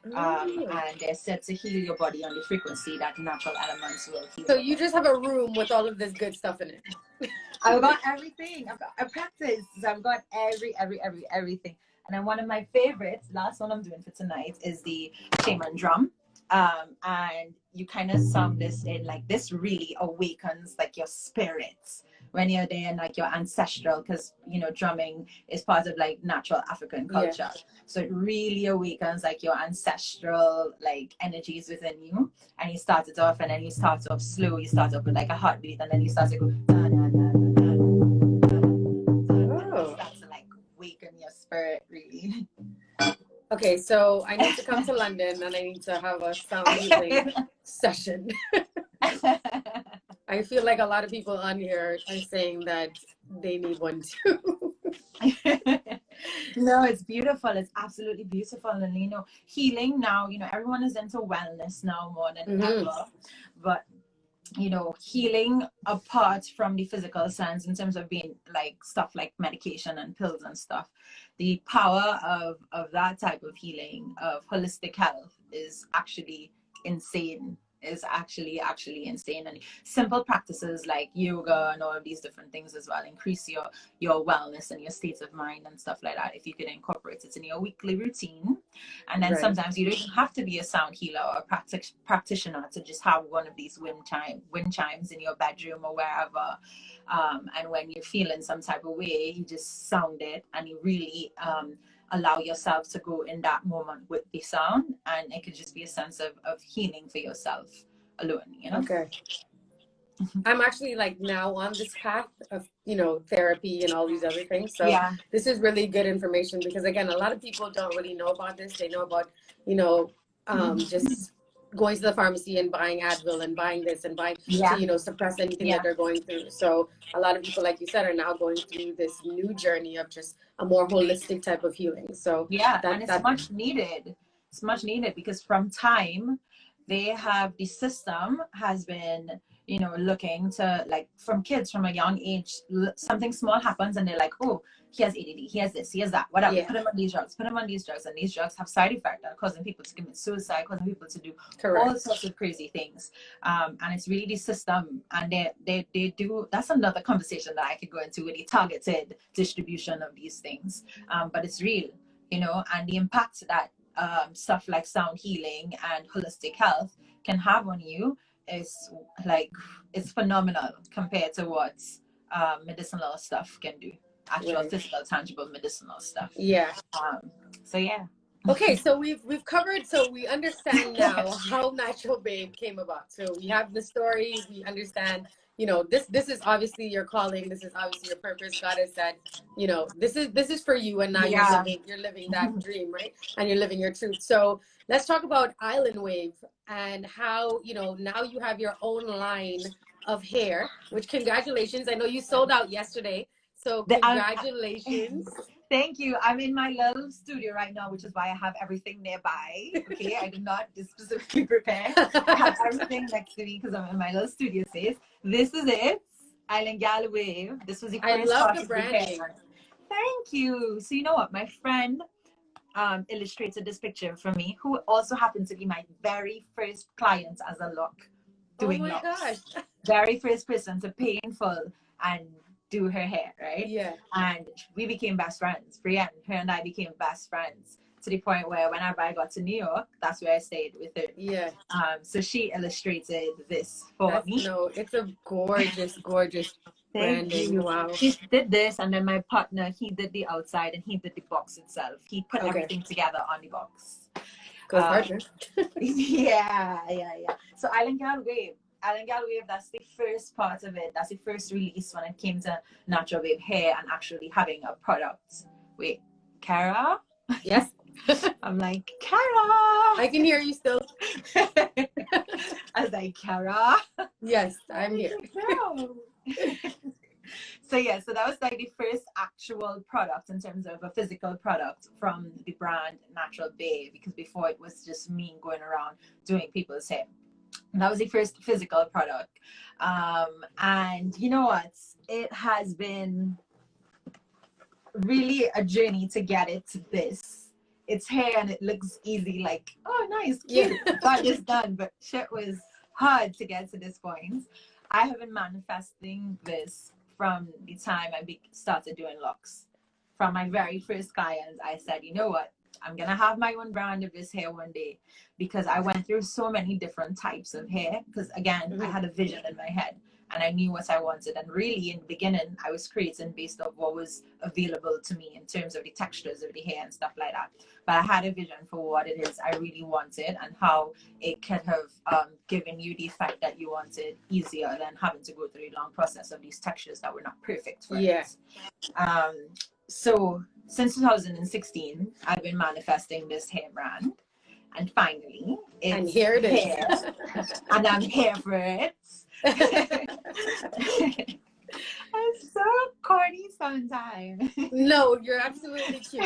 And they're said to heal your body on the frequency that natural elements will heal. So you just have a room with all of this good stuff in it. I've got everything. I practice. So I've got everything. And then one of my favorites, last one I'm doing for tonight, is the shaman drum. And you kind of sound this in, like, this really awakens like your spirits when you're there, and like your ancestral, because you know drumming is part of like natural African culture. So it really awakens like your ancestral like energies within you. And you start it off, and then you start off slow. You start off with like a heartbeat, and then you start to go da, da, da, da, da. You start to like awaken your spirit really. Okay, so I need to come to London, and I need to have a sound healing session. I feel like a lot of people on here are saying that they need one too. No, it's beautiful. It's absolutely beautiful. And you know, healing now, you know, everyone is into wellness now more than ever. But you know, healing apart from the physical sense in terms of being like stuff like medication and pills and stuff, the power of that type of healing, of holistic health, is actually insane. Is actually insane. And simple practices like yoga and all of these different things as well increase your wellness and your state of mind and stuff like that if you could incorporate it in your weekly routine. And then sometimes you don't have to be a sound healer or a practitioner to just have one of these wind chimes in your bedroom or wherever. And when you're feeling some type of way, you just sound it, and you really allow yourself to go in that moment with the sound, and it could just be a sense of healing for yourself alone, you know? Okay. I'm actually like now on this path of, you know, therapy and all these other things. So this is really good information, because again, a lot of people don't really know about this. They know about, you know, just going to the pharmacy and buying Advil and buying this and buying to, you know, suppress anything that they're going through. So a lot of people, like you said, are now going through this new journey of just a more holistic type of healing. So and it's much needed. It's much needed, because from time the system has been, you know, looking to, like, from kids from a young age, something small happens and they're like, oh, he has ADD, he has this, he has that, whatever. Put him on these drugs, and these drugs have side effects that are causing people to commit suicide, causing people to do all sorts of crazy things. And it's really the system, and they do. That's another conversation that I could go into with the targeted distribution of these things. But it's real, you know, and the impact that stuff like sound healing and holistic health can have on you is like, it's phenomenal compared to what medicinal stuff can do. Actual physical, tangible medicinal stuff. Okay, so we've covered, so we understand now how Naturalbabe came about. So we have the story, we understand, you know, this is obviously your calling, this is obviously your purpose. God has said, you know, this is for you, and now you're living that dream, right? And you're living your truth. So let's talk about Island Wave and how, you know, now you have your own line of hair, which, congratulations. I know you sold out yesterday. So congratulations. Thank you. I'm in my little studio right now, which is why I have everything nearby. Okay, I did not specifically prepare. I have everything next to me because I'm in my little studio space. This is it, Island Gal Wave. This was the first. I love the branding. Thank you. So you know what, my friend illustrated this picture for me, who also happened to be my very first client as a lock doing locks. Oh my gosh. Very first person to pay in full and do her hair, right? Yeah. And we became best friends. Brienne, her and I became best friends to the point where whenever I got to New York, that's where I stayed with her. Yeah. So she illustrated this for me. No, it's a gorgeous, gorgeous branding. Wow. She did this, and then my partner, he did the outside and he did the box itself. He put everything together on the box. Good partner. Yeah. So Island Gal Wave, that's the first part of it. That's the first release when it came to Naturalbabe hair and actually having a product. Wait, Kerra? Yes. I'm like, Kerra! I can hear you still. I was like, Kerra? Yes, I'm here. So yeah, so that was like the first actual product in terms of a physical product from the brand Naturalbabe, because before it was just me going around doing people's hair. And that was the first physical product. And you know what? It has been really a journey to get it to this. It's hair and it looks easy, like, oh, nice, cute, got this done. But shit was hard to get to this point. I have been manifesting this from the time I started doing locks. From my very first clients, I said, you know what? I'm going to have my own brand of this hair one day, because I went through so many different types of hair. Because again, I had a vision in my head and I knew what I wanted. And really in the beginning, I was creating based off what was available to me in terms of the textures of the hair and stuff like that. But I had a vision for what it is I really wanted and how it could have given you the effect that you wanted easier than having to go through a long process of these textures that were not perfect for it. So since 2016, I've been manifesting this hair brand. And finally, and here it is. Here, and I'm here for it. I'm so corny sometimes. No, you're absolutely cute.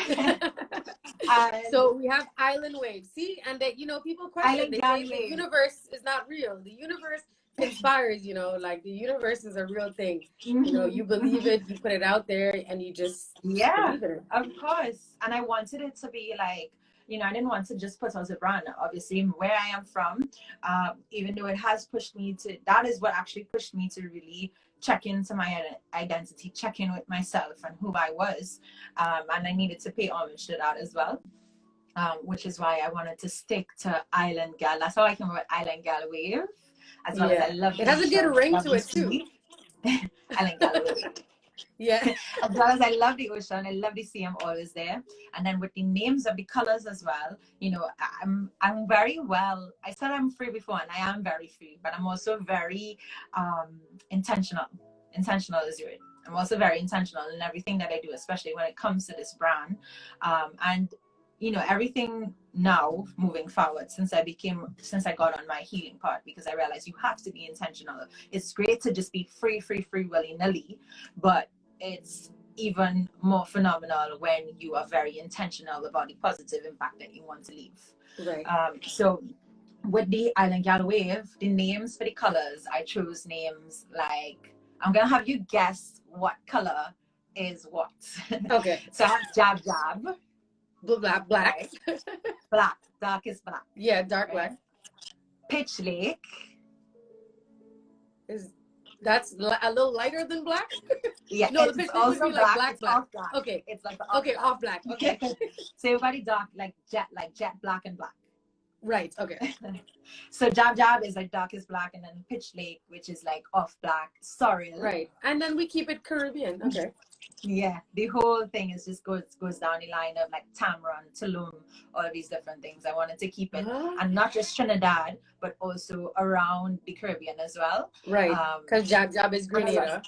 So we have Island Wave. See, and that, you know, people question, they say the universe is not real. The universe conspires, you know, like the universe is a real thing. You know, you believe it, you put it out there, and you just believe it. Of course. And I wanted it to be like, you know, I didn't want to just put out a brand. Obviously, where I am from, even though it has pushed me to, that is what actually pushed me to really check into my identity, check in with myself and who I was. And I needed to pay homage to that as well, which is why I wanted to stick to Island Gal. That's how I came up with Island Gal Wave, as well as I love it. Has a good ring to it too. Island Gal Wave. Yeah. As well as I love the ocean, I love the sea, I'm always there. And then with the names of the colors as well, you know, I'm very well, I said I'm free before, and I am very free, but I'm also very intentional is it. I'm also very intentional in everything that I do, especially when it comes to this brand. And you know, everything now moving forward, since I got on my healing part, because I realized you have to be intentional. It's great to just be free willy-nilly, but it's even more phenomenal when you are very intentional about the positive impact that you want to leave. Right. So with the Island Gal Wave, the names for the colors, I chose names like, I'm gonna have you guess what color is what. Okay. So I have Jab Jab. Black. Black, darkest black. Yeah, dark black. Pitch Lake. That's a little lighter than black? Yeah, no, it's also black. Like black. Okay, it's like off black. Okay. So everybody dark, like jet black and black. Right. Okay. So Jab Jab is like darkest black, and then Pitch Lake, which is like off black. Sorry. Right. And then we keep it Caribbean. Okay. Yeah, the whole thing is just goes down the line of like Tamron, Tulum, all of these different things. I wanted to keep it, and not just Trinidad, but also around the Caribbean as well. Right. Because Jab Jab is Grenada.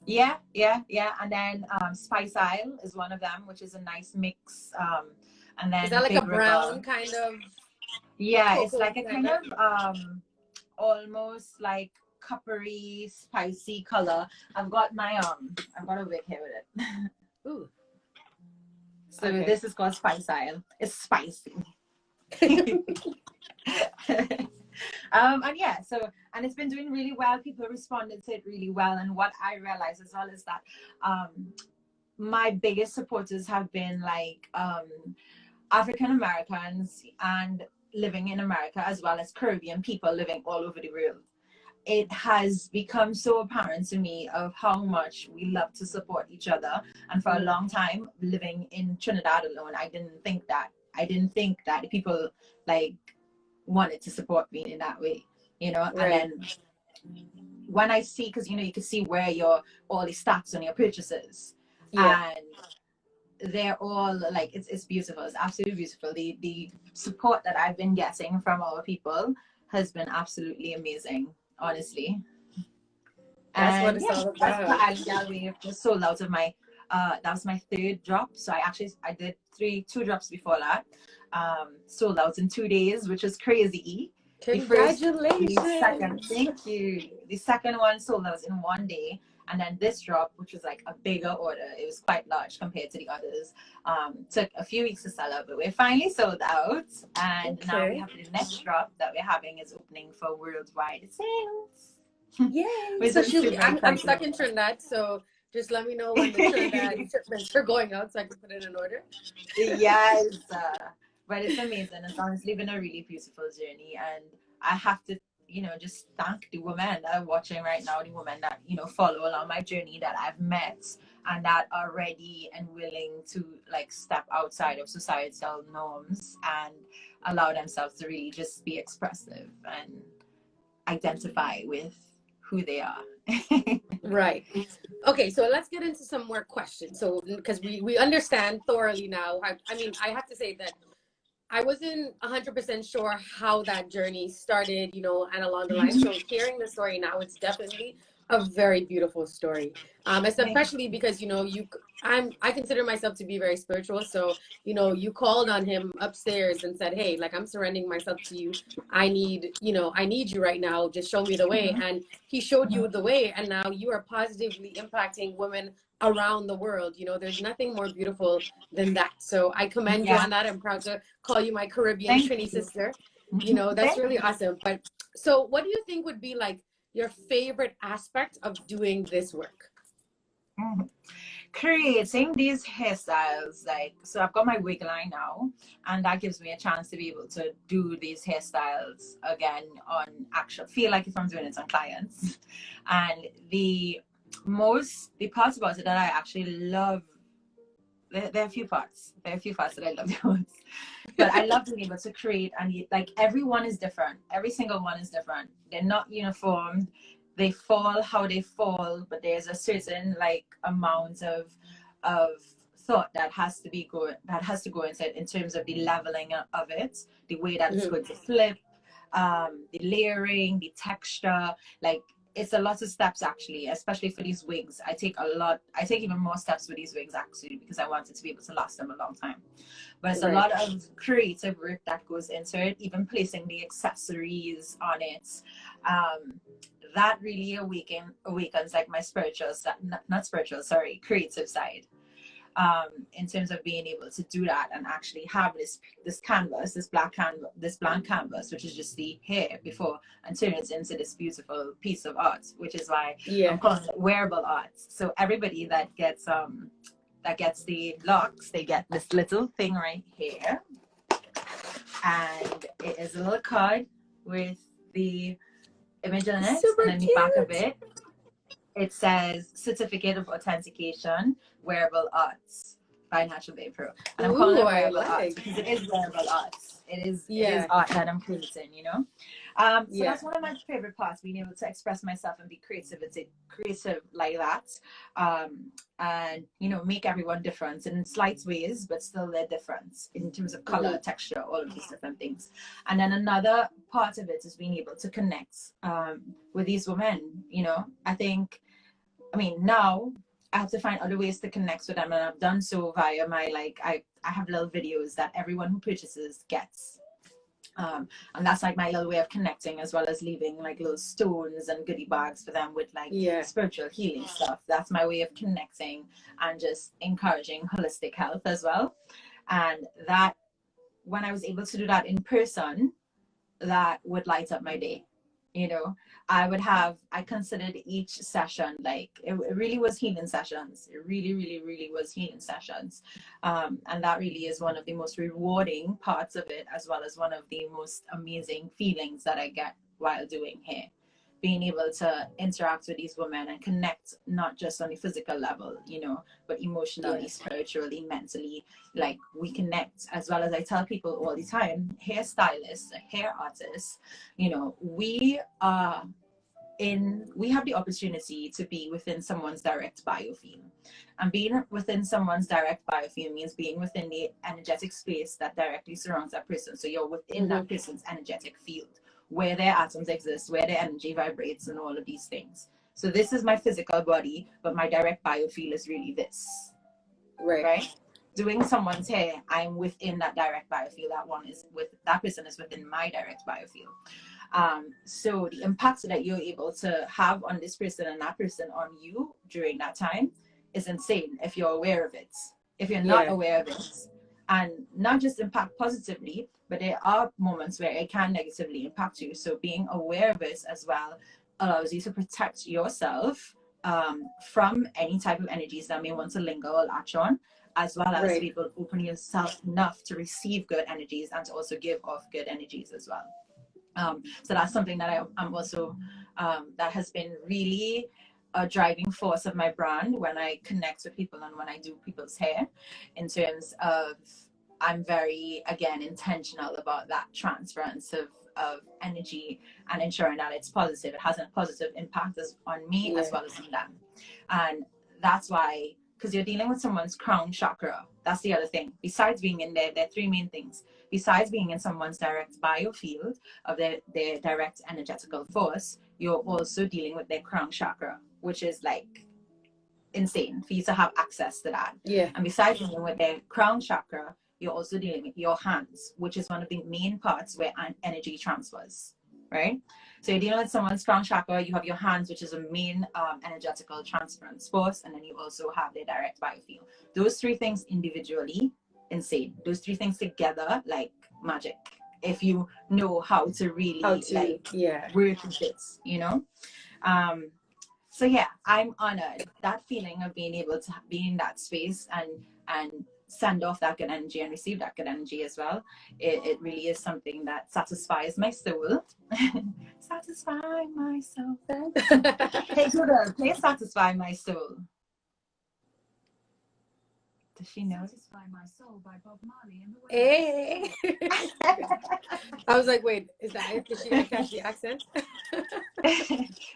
Yeah. And then Spice Isle is one of them, which is a nice mix. And then is that like a brown kind of? Yeah, it's like a kind of almost like coppery, spicy color. I've got a wig here with it. Ooh. So this is called Spice Isle. It's spicy. And yeah, and it's been doing really well. People responded to it really well. And what I realized as well is that my biggest supporters have been like African Americans and living in America, as well as Caribbean people living all over the world. it has become so apparent to me of how much we love to support each other. And for a long time, living in Trinidad alone, I didn't think that people like wanted to support me in that way, you know. Right. And then when I see, because you know, you can see where your all the stats on your purchases, and they're all like, it's beautiful. It's absolutely beautiful. The support that I've been getting from our people has been absolutely amazing, honestly. That's what And it's yeah, all that's about. yeah, we just sold out of my that was my third drop. So I did two drops before that. Sold out in 2 days, which is crazy. Congratulations. The second, thank you. The second one sold out in 1 day. And then this drop, which was like a bigger order, it was quite large compared to the others. Took a few weeks to sell out, but we're finally sold out. And now we have the next drop that we're having is opening for worldwide sales. Yay! So I'm stuck in Trinidad, so just let me know when the Trinidad shipments are going out so I can put it in order. Yes, but it's amazing. It's honestly been a really beautiful journey, and I have to, you know, just thank the women that are watching right now, the women that, you know, follow along my journey that I've met and that are ready and willing to like step outside of societal norms and allow themselves to really just be expressive and identify with who they are. Right. Okay, so let's get into some more questions. So because we understand thoroughly now. I mean, I have to say that I wasn't 100% sure how that journey started, you know, and along the line. So hearing the story now, it's definitely a very beautiful story. Especially because, you know, I consider myself to be very spiritual. So, you know, you called on him upstairs and said, hey, like, I'm surrendering myself to you. I need you right now. Just show me the way. And he showed you the way. And now you are positively impacting women around the world. You know, there's nothing more beautiful than that. So I commend you on that. I'm proud to call you my Caribbean Trini sister. You know, that's really awesome. But so what do you think would be like your favorite aspect of doing this work? Creating these hairstyles, like, so I've got my wig line now, and that gives me a chance to be able to do these hairstyles again on actual, feel like if I'm doing it on clients. And the parts about it that I actually love, there are a few parts that I love the most, but I love being able to create, and like everyone is different, every single one is different, they're not uniform, they fall how they fall, but there's a certain like amount of thought that has to go into it in terms of the leveling of it, the way that it's going to flip, the layering, the texture, like it's a lot of steps actually, especially for these wigs. I take even more steps with these wigs actually, because I wanted to be able to last them a long time. But it's a lot of creative work that goes into it, even placing the accessories on it. That really awakens like my creative side. In terms of being able to do that and actually have this blank canvas, which is just the hair before, and turn it into this beautiful piece of art, which is why I'm calling it wearable art. So everybody that gets the locks, they get this little thing right here, and it is a little card with the image on it. Super and then the back of it says Certificate of Authentication, Wearable Arts by Naturalbabe Pro. And I'm calling it wearable arts because it is wearable arts. It is art that I'm creating, you know? So that's one of my favorite parts, being able to express myself and be creative like that. And, you know, make everyone different in slight ways, but still they're different in terms of color, texture, all of these different things. And then another part of it is being able to connect with these women, you know? Now I have to find other ways to connect with them, and I've done so via my, like, I have little videos that everyone who purchases gets. And that's like my little way of connecting, as well as leaving like little stones and goodie bags for them with like spiritual healing stuff. That's my way of connecting and just encouraging holistic health as well. And that, when I was able to do that in person, that would light up my day. You know, I considered each session like it really was healing sessions. It really, really, really was healing sessions. And that really is one of the most rewarding parts of it, as well as one of the most amazing feelings that I get while doing hair. being able to interact with these women and connect, not just on the physical level, you know, but emotionally, spiritually, mentally. Like, we connect, as well as I tell people all the time, hairstylists, hair artists, you know, we have the opportunity to be within someone's direct biofield. And being within someone's direct biofield means being within the energetic space that directly surrounds that person. So you're within that person's energetic field, where their atoms exist, where their energy vibrates, and all of these things. So this is my physical body, but my direct biofield is really this. Right? Doing someone's hair, I'm within that direct biofield. That person is within my direct biofield. So the impact that you're able to have on this person and that person on you during that time is insane if you're aware of it. If you're not aware of it, and not just impact positively, but there are moments where it can negatively impact you. So being aware of it as well allows you to protect yourself from any type of energies that may want to linger or latch on, as well as be able to open yourself enough to receive good energies and to also give off good energies as well. So that's something that I'm also, that has been really a driving force of my brand when I connect with people and when I do people's hair, in terms of, I'm very, again, intentional about that transference of energy and ensuring that it's positive. It has a positive impact on me as well as on them. And that's why, because you're dealing with someone's crown chakra. That's the other thing. Besides being in there are three main things. Besides being in someone's direct biofield of their direct energetical force, you're also dealing with their crown chakra, which is like insane for you to have access to that. And besides dealing with their crown chakra, you're also dealing with your hands, which is one of the main parts where energy transfers, right? So you're dealing with someone's crown chakra, you have your hands, which is a main energetical transference force, and then you also have their direct biofield. Those three things individually, insane. Those three things together, like magic, if you know how to really work with it, you know? So yeah, I'm honored. That feeling of being able to be in that space and send off that good energy and receive that good energy as well, it really is something that satisfies my soul. Satisfy my soul. Hey Google, please satisfy my soul. Does she know? Satisfy My Soul by Bob Marley and the Hey. I was like, wait, is that it? Is she gonna catch the accent?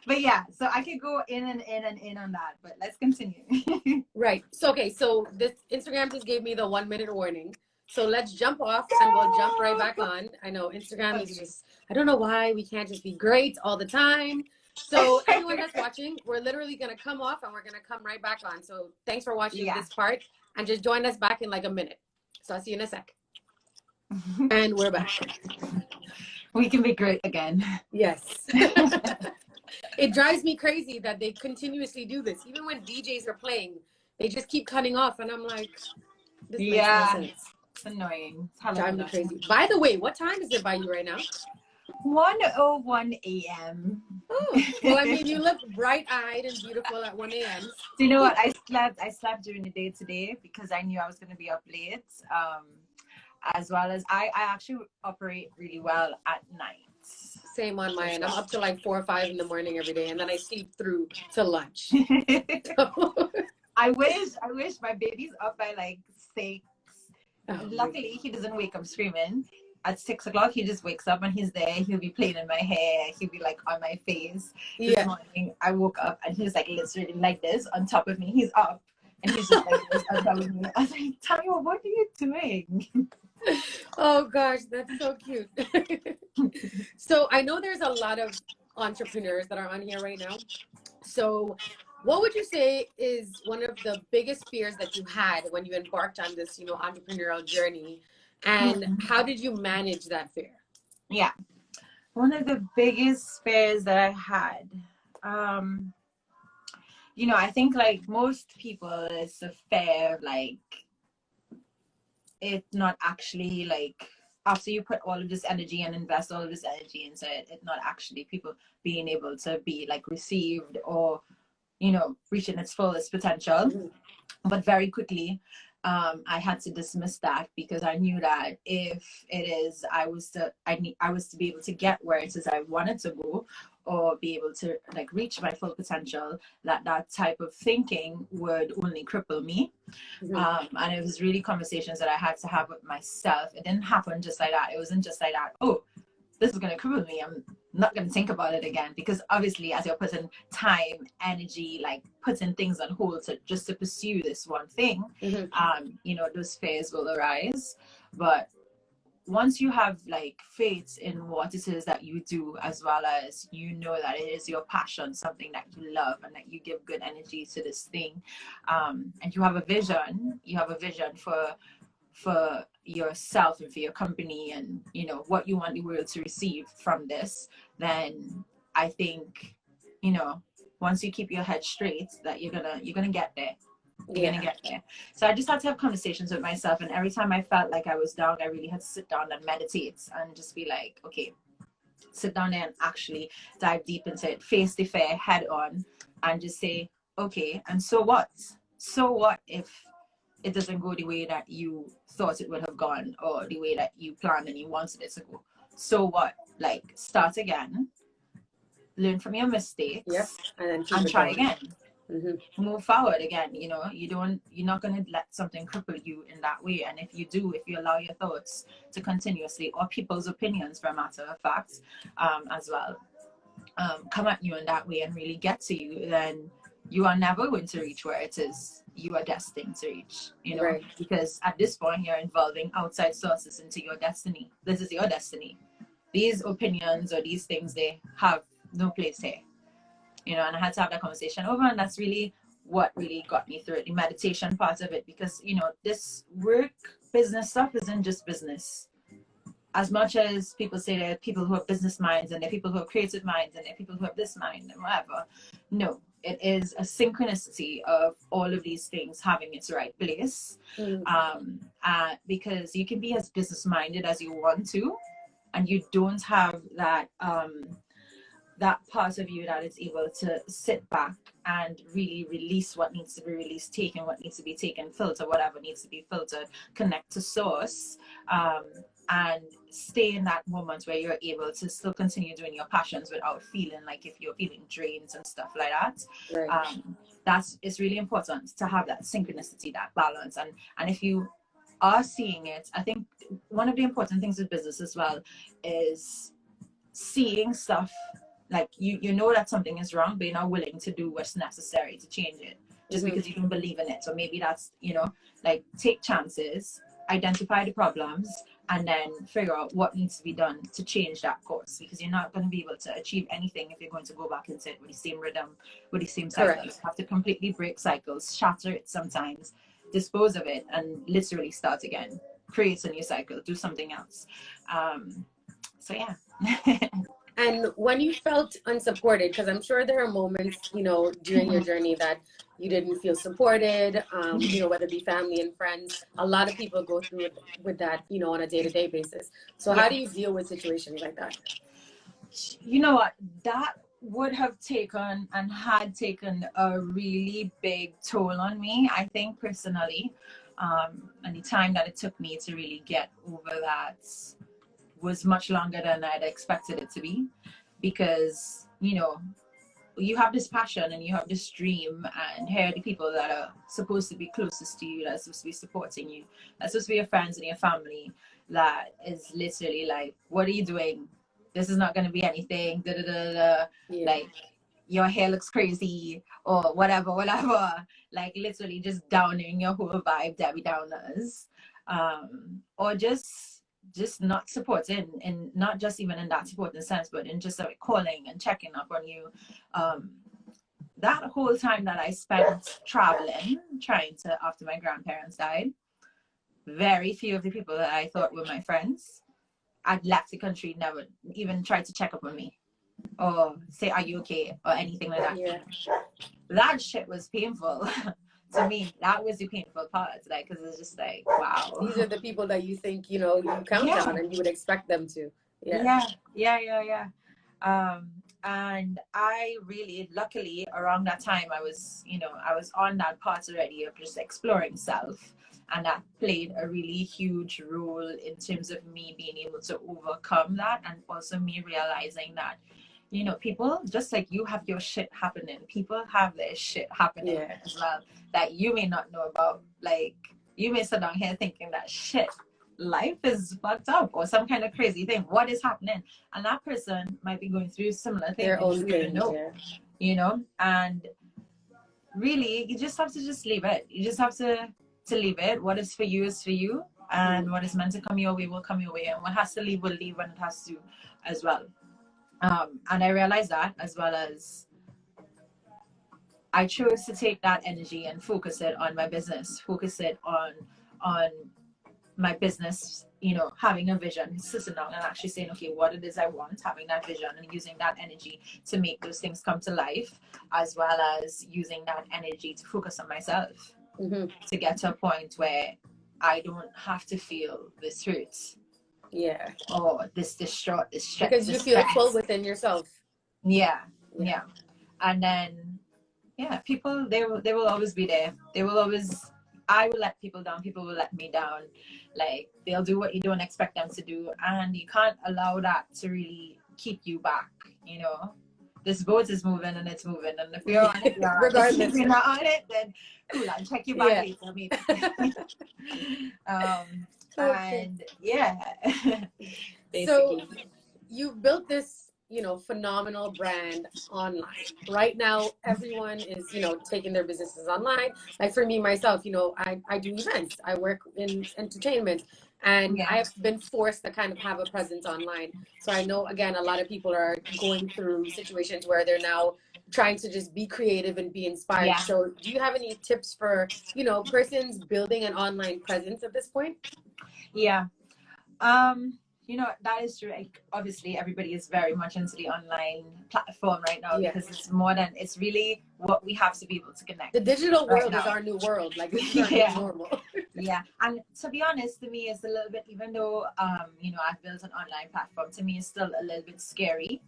But yeah, so I could go in and in on that, but let's continue. Right. So okay, so this Instagram just gave me the 1 minute warning. So let's jump off and we'll jump right back on. I know Instagram is just, I don't know why we can't just be great all the time. So anyone that's watching, we're literally gonna come off and we're gonna come right back on. So thanks for watching this part, and just join us back in like a minute. So I'll see you in a sec. And we're back. We can be great again. Yes. It drives me crazy that they continuously do this. Even when DJs are playing, they just keep cutting off. And I'm like, this makes no sense. It's annoying. It's driving me crazy. By the way, what time is it by you right now? 1:01 a.m. Oh, well, I mean, you look bright-eyed and beautiful at 1 a.m. Do you know what? I slept during the day today because I knew I was going to be up late. As well as I actually operate really well at night. Same on my end. I'm up to like 4 or 5 in the morning every day, and then I sleep through to lunch. I wish my baby's up by like 6. Oh, luckily, he doesn't wake up screaming. At 6 o'clock, he just wakes up and he's there. He'll be playing in my hair. He'll be like on my face. This morning, I woke up and he's like literally like this on top of me. He's up and he's just like this on top of me. I was like, Tanya, what are you doing? Oh gosh, that's so cute. So I know there's a lot of entrepreneurs that are on here right now. So what would you say is one of the biggest fears that you had when you embarked on this, you know, entrepreneurial journey? And how did you manage that fear? Yeah. One of the biggest fears that I had, you know, I think like most people, it's a fear of like, it not actually like, after you put all of this energy and invest all of this energy into it, it not actually people being able to be like received or, you know, reaching its fullest potential. But very quickly, I had to dismiss that because I knew that if it is, I was to be able to get where it is I wanted to go, or be able to like reach my full potential, that type of thinking would only cripple me. And it was really conversations that I had to have with myself. It didn't happen just like that. It wasn't just like that, oh, this is going to cripple me, I'm not going to think about it again. Because obviously, as you're putting time, energy, like putting things on hold to pursue this one thing, you know, those fears will arise. But once you have like faith in what it is that you do, as well as you know that it is your passion, something that you love, and that you give good energy to this thing, and you have a vision for yourself and for your company, and you know what you want the world to receive from this, then I think, you know, once you keep your head straight, that you're gonna get there. You're gonna get there. So I just had to have conversations with myself, and every time I felt like I was down, I really had to sit down and meditate and just be like, okay, sit down there and actually dive deep into it, face the fear head on, and just say, okay, and so what if it doesn't go the way that you thought it would have gone, or the way that you planned and you wanted it to go? So what? Like, start again, learn from your mistakes, and try again. Move forward again. You know, you're not going to let something cripple you in that way. And if you allow your thoughts to continuously, or people's opinions for a matter of fact, as well, come at you in that way and really get to you, then you are never going to reach where it is you are destined to reach, you know, because at this point you're involving outside sources into your destiny. This is your destiny. These opinions or these things, they have no place here, you know. And I had to have that conversation over, and that's really what really got me through it, the meditation part of it, because, you know, this work business stuff isn't just business. As much as people say there are people who have business minds, and there are people who have creative minds, and there are people who have this mind and whatever, no, it is a synchronicity of all of these things having its right place. Because you can be as business minded as you want to, and you don't have that that part of you that is able to sit back and really release what needs to be released, taking what needs to be taken, filter whatever needs to be filtered, connect to source, and stay in that moment where you're able to still continue doing your passions without feeling like, if you're feeling drained and stuff like that. It's really important to have that synchronicity, that balance. And if you are seeing it, I think one of the important things with business as well is seeing stuff like you know that something is wrong, but you're not willing to do what's necessary to change it just because you don't believe in it. So maybe that's, you know, like, take chances, identify the problems, and then figure out what needs to be done to change that course, because you're not going to be able to achieve anything if you're going to go back into it with the same rhythm, with the same cycles. You have to completely break cycles, shatter it sometimes, dispose of it, and literally start again, create a new cycle, do something else. So yeah. And when you felt unsupported, because I'm sure there are moments, you know, during your journey that you didn't feel supported, you know, whether it be family and friends. A lot of people go through it with that, you know, on a day-to-day basis. So how do you deal with situations like that? You know what? That would have taken and had taken a really big toll on me, I think, personally. And the time that it took me to really get over that was much longer than I'd expected it to be, because, you know, you have this passion and you have this dream, and here are the people that are supposed to be closest to you, that's supposed to be supporting you, that's supposed to be your friends and your family, that is literally like, what are you doing? This is not going to be anything, like, your hair looks crazy, or whatever, like literally just downing your whole vibe, Debbie Downers, or just not supporting, and not just even in that supporting sense, but in just like calling and checking up on you. That whole time that I spent traveling, trying to, after my grandparents died, very few of the people that I thought were my friends had left the country, never even tried to check up on me or say, are you okay, or anything like that. That shit was painful. To me, that was the painful part, like, because it's just like, wow. These are the people that you think, you know, you count on and you would expect them to. Yeah. And I really, luckily, around that time, I was on that part already of just exploring self. And that played a really huge role in terms of me being able to overcome that, and also me realizing that, you know, people just like you have your shit happening. People have their shit happening as well that you may not know about. Like, you may sit down here thinking that shit, life is fucked up or some kind of crazy thing. What is happening? And that person might be going through similar things. Their own thing, you know, and really you just have to just leave it. You just have to leave it. What is for you is for you, and what is meant to come your way will come your way, and what has to leave will leave when it has to as well. And I realized that, as well as I chose to take that energy and focus it on my business, focus it on my business, you know, having a vision, sitting down and actually saying, okay, what it is I want, having that vision and using that energy to make those things come to life, as well as using that energy to focus on myself, to get to a point where I don't have to feel this hurt. Yeah. Or this distraught, this stress. Because you feel full within yourself. Yeah. And then, people, they will always be there. They will always, I will let people down. People will let me down. Like, they'll do what you don't expect them to do. And you can't allow that to really keep you back, you know. This boat is moving and it's moving. And if you're on it, you're regardless. If you're not on it, then cool, I'll check you back later, maybe. And so you've built this, you know, phenomenal brand online. Right now, everyone is, you know, taking their businesses online. Like for me, myself, you know, I do events. I work in entertainment, and I have been forced to kind of have a presence online. So I know, again, a lot of people are going through situations where they're now trying to just be creative and be inspired. So do you have any tips for, you know, persons building an online presence at this point? You know, that is true. Like, obviously everybody is very much into the online platform right now, because it's more than, it's really what we have to be able to connect. The digital world is our new world. Like, it's not normal. And to be honest, to me, it's a little bit, even though you know, I've built an online platform, to me it's still a little bit scary.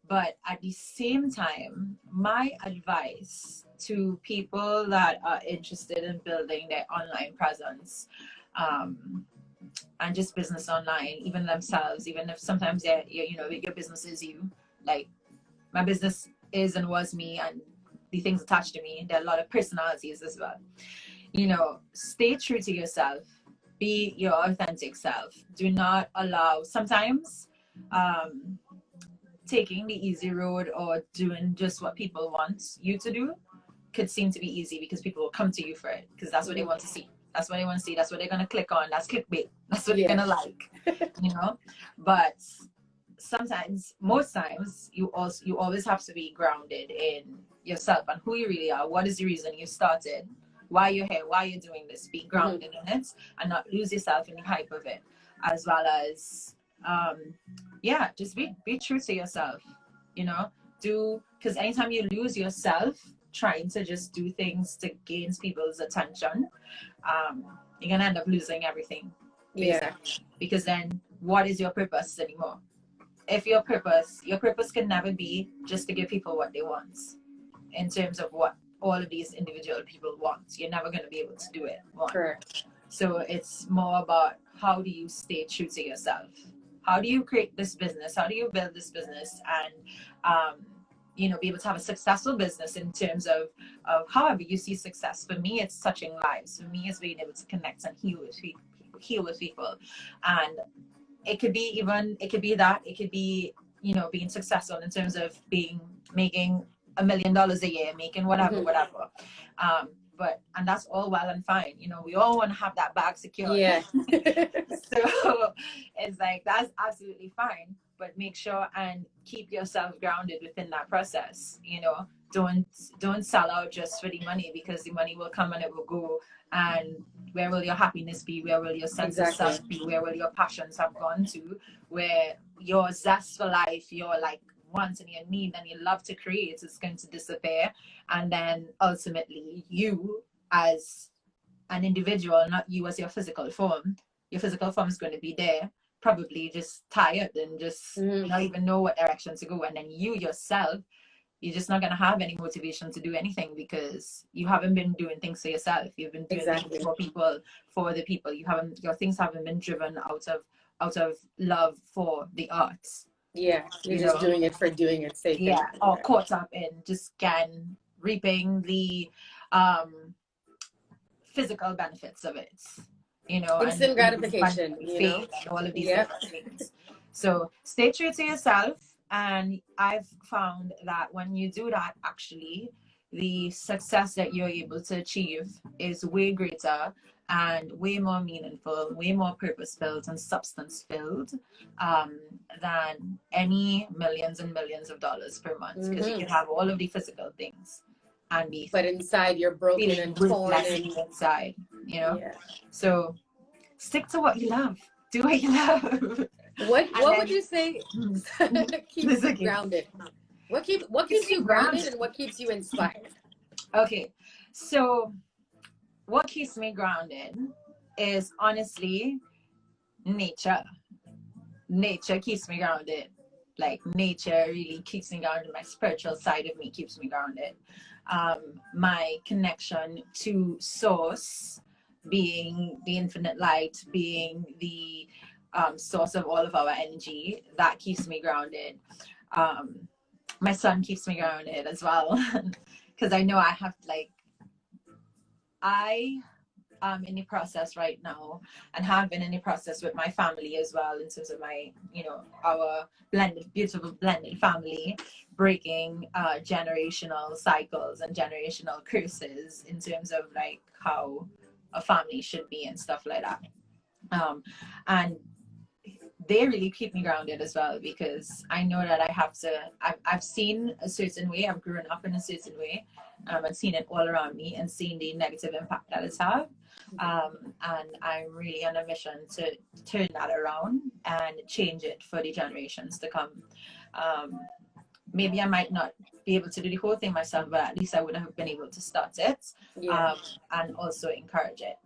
But at the same time, my advice to people that are interested in building their online presence, and just business online, even themselves, even if sometimes you know, your business is you. Like, my business is and was me, and the things attached to me. There are a lot of personalities as well. You know, stay true to yourself. Be your authentic self. Do not allow, sometimes taking the easy road or doing just what people want you to do could seem to be easy, because people will come to you for it, because that's what they want to see. That's what they want to see. That's what they're going to click on. That's clickbait. That's what they're going to like, you know. But sometimes, most times, you always have to be grounded in yourself and who you really are. What is the reason you started? Why you're here? Why you're doing this? Be grounded in it and not lose yourself in the hype of it. As well as, just be true to yourself, you know. Because anytime you lose yourself trying to just do things to gain people's attention, you're gonna end up losing everything, basically. Because then what is your purpose anymore? If your purpose can never be just to give people what they want, in terms of what all of these individual people want. You're never going to be able to do it. Correct. So it's more about, how do you stay true to yourself? How do you create this business? How do you build this business and you know, be able to have a successful business in terms of however you see success. For me, it's touching lives. For me, it's being able to connect and heal with people. And it could be you know, being successful in terms of making $1 million a year, making whatever. And that's all well and fine. You know, we all want to have that bag secured. Yeah. So it's like, that's absolutely fine. But make sure and keep yourself grounded within that process. You know, don't sell out just for the money, because the money will come and it will go. And where will your happiness be? Where will your sense of self be? Where will your passions have gone to? Where your zest for life, your like want and your need and your love to create is going to disappear. And then ultimately, you as an individual, not you as your physical form is going to be there, probably just tired and just not even know what direction to go. And then you yourself, you're just not going to have any motivation to do anything, because you haven't been doing things for yourself. You've been doing things for people, for the people. Your things haven't been driven out of love for the arts. Yeah, you're you just know, doing it for doing its sake. yeah, or caught up in just again reaping the physical benefits of it, you know, and instant gratification, you know. fame and all of these Yep. different things. So stay true to yourself. And I've found that when you do that, actually, the success that you're able to achieve is way greater and way more meaningful, way more purpose filled and substance filled than any millions and millions of dollars per month. Because you can have all of the physical things and be, but inside you're broken feeling and torn ruthless and inside, you know. yeah. So stick to what you love. Do what you love. What would you say keeps you grounded? What keeps you grounded and what keeps you inspired? Okay, so what keeps me grounded is honestly nature. Nature keeps me grounded. Like nature really keeps me grounded. My spiritual side of me keeps me grounded. My connection to source, being the infinite light, being the source of all of our energy, that keeps me grounded. My son keeps me grounded as well, because I know I have I am in the process right now and have been in the process with my family as well, in terms of my, you know, our beautiful blended family, breaking generational cycles and generational curses in terms of like how a family should be and stuff like that. And they really keep me grounded as well, because I know that I've seen a certain way, I've grown up in a certain way, and seen it all around me and seen the negative impact that it's had. And I'm really on a mission to turn that around and change it for the generations to come. Maybe I might not be able to do the whole thing myself, but at least I would have been able to start it, and also encourage it.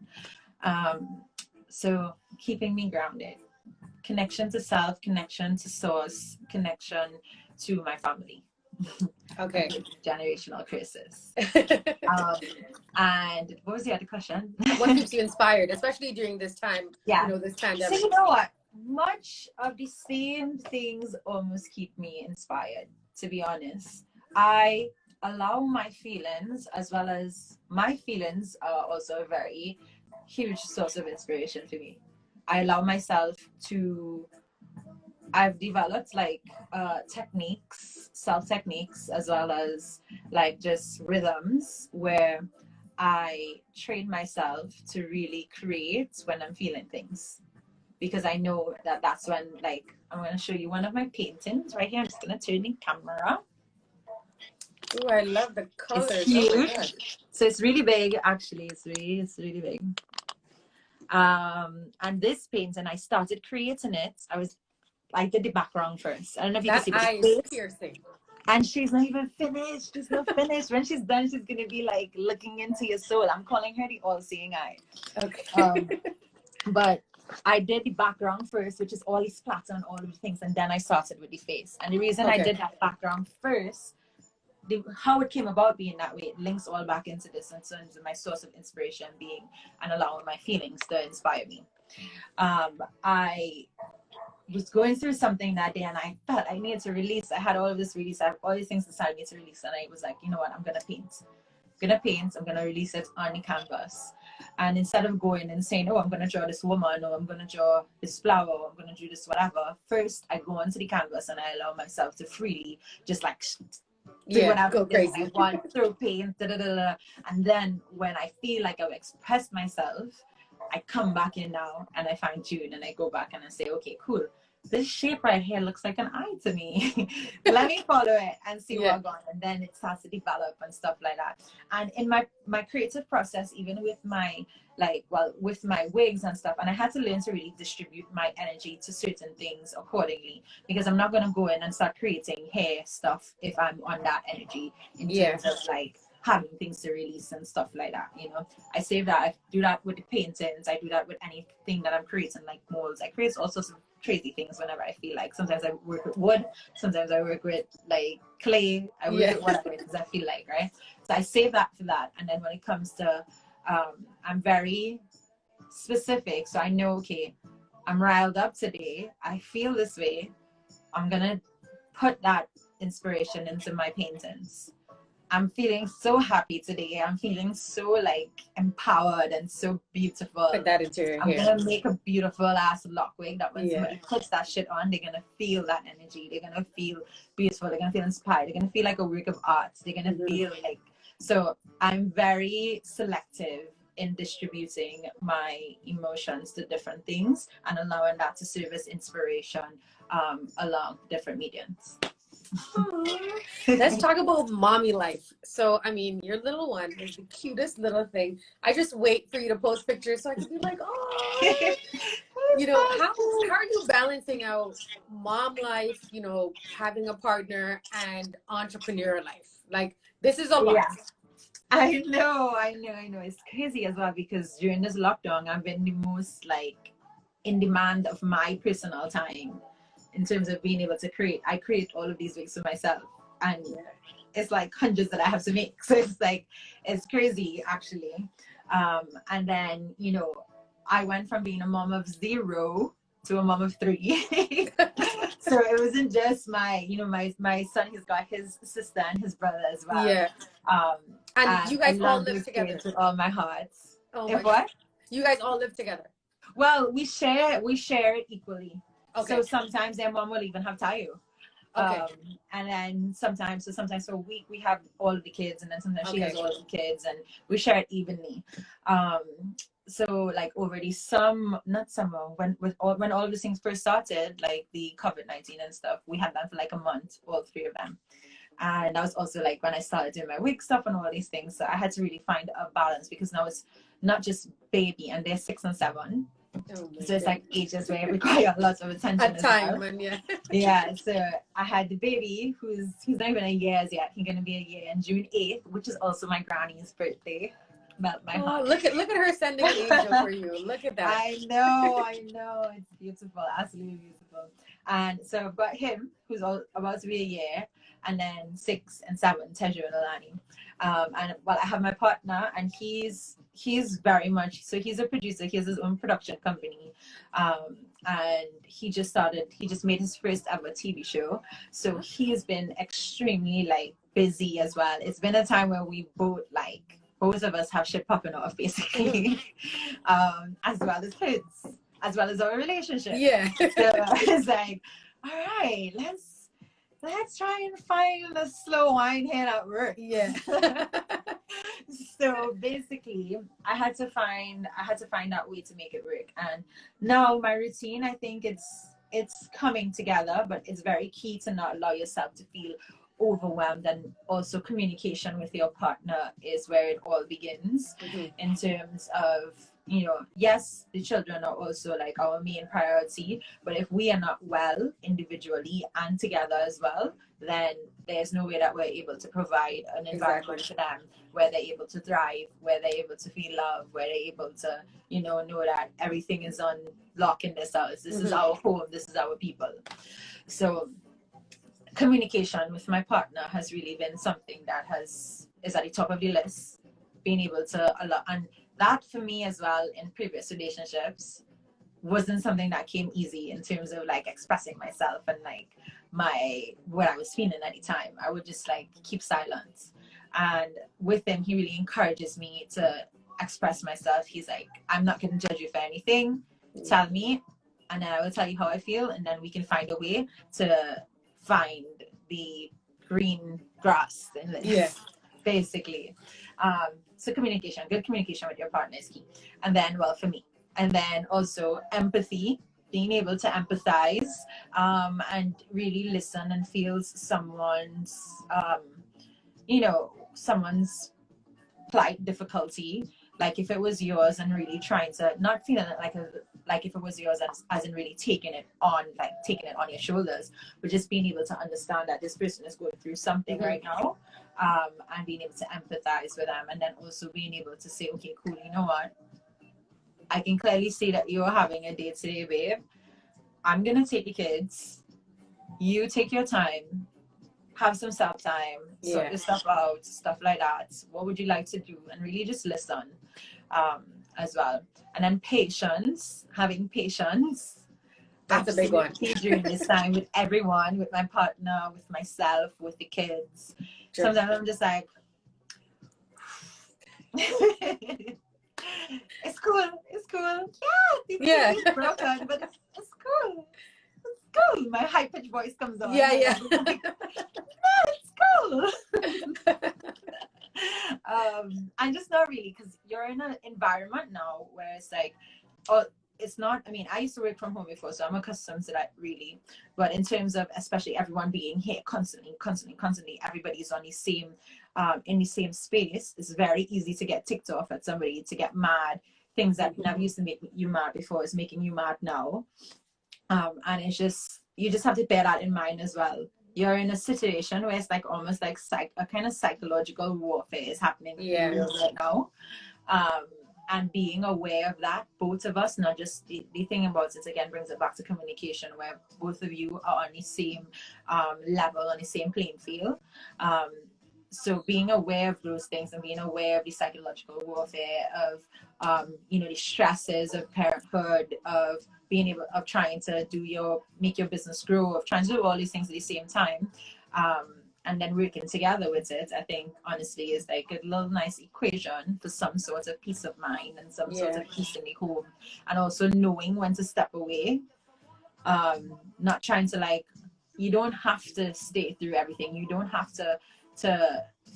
So keeping me grounded. Connection to self, connection to source, connection to my family. Okay. Generational curses. And what was the other question? What keeps you inspired, especially during this time? Yeah. You know, this pandemic. So you know what? Much of the same things almost keep me inspired, to be honest. I allow my feelings, as well as my feelings are also a very huge source of inspiration for me. I allow myself to, I've developed like techniques, self techniques, as well as like just rhythms where I train myself to really create when I'm feeling things. Because I know that that's when, like, I'm going to show you one of my paintings right here. I'm just going to turn the camera. Oh, I love the colors. It's huge. Oh my God. So it's really big, actually. It's really big. And this painting, I started creating it. I did the background first. I don't know if you can see eye is piercing. And she's not even finished. She's not finished. When she's done, she's gonna be like looking into your soul. I'm calling her the all-seeing eye. Okay. But I did the background first, which is all the splatter and all of the things, and then I started with the face. And the reason I did that background first, how it came about being that way, it links all back into this in terms of my source of inspiration being and allowing my feelings to inspire me. I was going through something that day and I felt I needed to release. I had all of this release. I have all these things inside me to release. And I was like, you know what, I'm going to paint. I'm going to release it on the canvas. And instead of going and saying, oh, I'm going to draw this woman, or I'm going to draw this flower, or I'm going to do this whatever, first I go onto the canvas and I allow myself to freely just like do whatever go crazy. I want, throw paint, and then when I feel like I've expressed myself, I come back in now and I fine tune and I go back and I say, okay, cool. This shape right here looks like an eye to me. Let me follow it and see where I'm going. And then it starts to develop and stuff like that. And in my creative process, even with my with my wigs and stuff, and I had to learn to really distribute my energy to certain things accordingly, because I'm not going to go in and start creating hair stuff if I'm on that energy in terms of like having things to release and stuff like that, you know. I save that. I do that with the paintings. I do that with anything that I'm creating, like molds. I create all sorts of crazy things whenever I feel like. Sometimes I work with wood. Sometimes I work with like clay. I work with whatever it is I feel like, right? So I save that for that. And then when it comes to, I'm very specific. So I know, okay, I'm riled up today. I feel this way. I'm gonna put that inspiration into my paintings. I'm feeling so happy today. I'm feeling so like empowered and so beautiful. Put that into your I'm hair. gonna make a beautiful ass lock wig that when somebody puts that shit on, they're gonna feel that energy. They're gonna feel beautiful. They're gonna feel inspired. They're gonna feel like a work of art. They're gonna feel like, so I'm very selective in distributing my emotions to different things and allowing that to serve as inspiration along different mediums. Let's talk about mommy life. So, I mean, your little one is the cutest little thing. I just wait for you to post pictures so I can be like, oh, you know, how are you balancing out mom life, you know, having a partner and entrepreneur life? Like, this is a lot. Yeah. I know. It's crazy as well because during this lockdown, I've been the most like in demand of my personal time in terms of being able to create. I create all of these wigs for myself, and it's like hundreds that I have to make. So it's like, it's crazy actually. And then, you know, I went from being a mom of 0 to a mom of 3. So it wasn't just my, you know, my son, he's got his sister and his brother as well. Yeah. And you guys all live together with all my heart. Oh my what? You guys all live together? Well, we share it equally. Okay. So sometimes their mom will even have Tayo. Okay. And then sometimes for a week we have all of the kids, and then sometimes she has all of the kids, and we share it evenly. So like already when all of these things first started, like the COVID-19 and stuff, we had that for like a month, all 3 of them. And that was also like when I started doing my wig stuff and all these things. So I had to really find a balance because now it's not just baby, and they're 6 and 7. So it's like ages where it require lots of attention at time. And yeah, so I had the baby who's not even a year yet. He's gonna be a year on June 8th, which is also my granny's birthday. Melt my heart. Look at her sending an angel for you. Look at that. I know, it's beautiful, absolutely beautiful. And so I've got him who's about to be a year, and then 6 and 7, Tejo and Alani. And well, I have my partner, and he's very much, so he's a producer. He has his own production company, and he just made his first ever TV show. So he's been extremely like busy as well. It's been a time where we both of us have shit popping off basically, as well as kids, as well as our relationship. Yeah. So it's like, all right, let's try and find the slow wine here at work. Yeah. So basically I had to find that way to make it work. And now my routine, I think it's coming together, but it's very key to not allow yourself to feel overwhelmed. And also communication with your partner is where it all begins, in terms of, you know, yes, the children are also like our main priority, but if we are not well individually and together as well, then there's no way that we're able to provide an environment for them where they're able to thrive, where they're able to feel love, where they're able to, you know that everything is on lock in this house. This is our home, this is our people. So communication with my partner has really been something that is at the top of the list. Being able to allow, and that for me as well in previous relationships wasn't something that came easy in terms of like expressing myself and like what I was feeling at the time. I would just like keep silent. And with him, he really encourages me to express myself. He's like, I'm not going to judge you for anything. Tell me, and then I will tell you how I feel, and then we can find a way to find the green grass in this, basically. So good communication with your partner is key. And then, well, for me, and then also empathy, being able to empathize, and really listen and feel someone's plight, difficulty, like if it was yours, and really trying to not feeling it like if it was yours as in really taking it on your shoulders, but just being able to understand that this person is going through something right now, and being able to empathize with them. And then also being able to say, okay, cool, you know what, I can clearly see that you're having a day today, babe. I'm gonna take the kids, you take your time, have some self-time, sort your stuff out, stuff like that. What would you like to do? And really just listen, as well. And then patience, having patience, That's a big one. During this time with everyone, with my partner, with myself, with the kids. Sure. Sometimes I'm just like, it's cool. Yeah, the TV is broken, but it's cool. It's cool. My high pitched voice comes on. Yeah. It's cool. And just not really, because you're in an environment now where it's like, oh, it's not, I mean, I used to work from home before, so I'm accustomed to that really. But in terms of especially everyone being here constantly, everybody's on the same, in the same space, it's very easy to get ticked off at somebody, to get mad. Things that never used to make you mad before is making you mad now. And it's just, you just have to bear that in mind as well. You're in a situation where it's like almost like a kind of psychological warfare is happening right now. And being aware of that, both of us, not just the thing about it, again, brings it back to communication, where both of you are on the same level, on the same playing field. So being aware of those things and being aware of the psychological warfare of, the stresses of parenthood, of being able, of trying to make your business grow, of trying to do all these things at the same time. And then working together with it, I think, honestly, is like a little nice equation for some sort of peace of mind and some sort of peace in the home. And also knowing when to step away. Not trying to, like, you don't have to stay through everything. You don't have to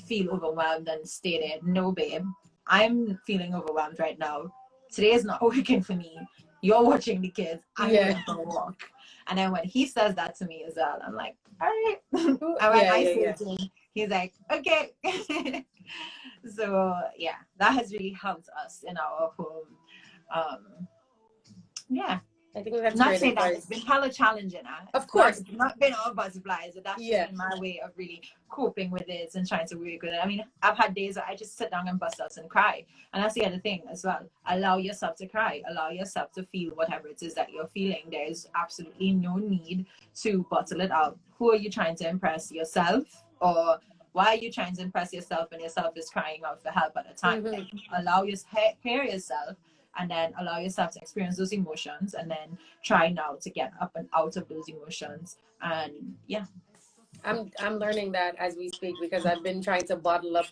feel overwhelmed and stay there. No, babe, I'm feeling overwhelmed right now. Today is not working for me. You're watching the kids. I'm going for a walk. And then when he says that to me as well, I'm like, all right. And when I say it to him, he's like, okay. So yeah, that has really helped us in our home. I think that's not great saying advice. that it's been hella challenging. Of course. Not been all butterflies, but that's been my way of really coping with it and trying to work with it. I mean, I've had days where I just sit down and bust out and cry. And that's the other thing as well. Allow yourself to cry. Allow yourself to feel whatever it is that you're feeling. There's absolutely no need to bottle it out. Who are you trying to impress? Yourself? Or why are you trying to impress yourself when yourself is crying out for help at the time? Allow hear yourself. And then allow yourself to experience those emotions, and then try now to get up and out of those emotions. And I'm learning that as we speak, because I've been trying to bottle up,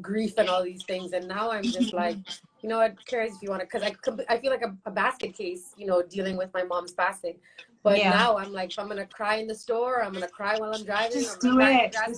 grief and all these things, and now I'm just like, you know what, Kerra, if you want to, because I feel like a basket case, dealing with my mom's passing. But now I'm like, if I'm gonna cry in the store, I'm gonna cry while I'm driving. Just do it. I'm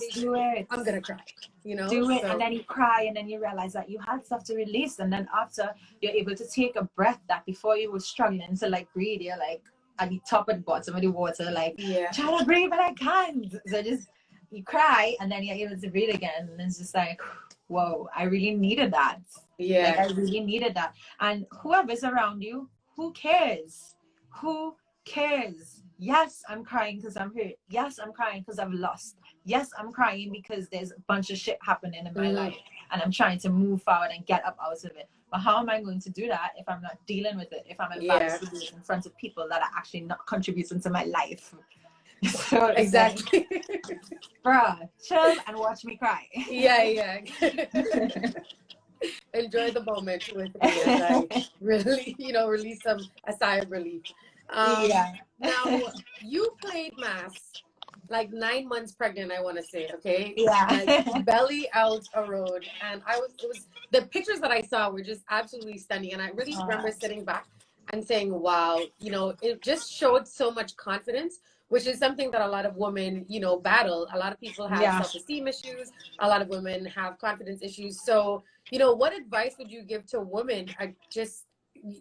gonna cry. Do it, and then you cry, and then you realize that you had stuff to release, and then after you're able to take a breath, that before you were struggling to like breathe, you're like at the top and bottom of the water, like trying to breathe but I can't. So just you cry, and then you're able to breathe again, and it's just like, whoa, I really needed that. Like I really needed that. And whoever's around you, who cares? Who cares? Yes, I'm crying because I'm hurt. Yes, I'm crying because I've lost. Yes, I'm crying because there's a bunch of shit happening in my life, and I'm trying to move forward and get up out of it. But how am I going to do that if I'm not dealing with it? If I'm embarrassed to do it in front of people that are actually not contributing to my life? So exactly. Bruh, chill and watch me cry. Enjoy the moment with me as I really, release a sigh of relief. Now, you played Mass like 9 months pregnant, I want to say, okay? Like, belly out a road. And it was the pictures that I saw were just absolutely stunning. And I really remember sitting back and saying, wow, it just showed so much confidence, which is something that a lot of women, battle. A lot of people have self-esteem issues. A lot of women have confidence issues. So, what advice would you give to women just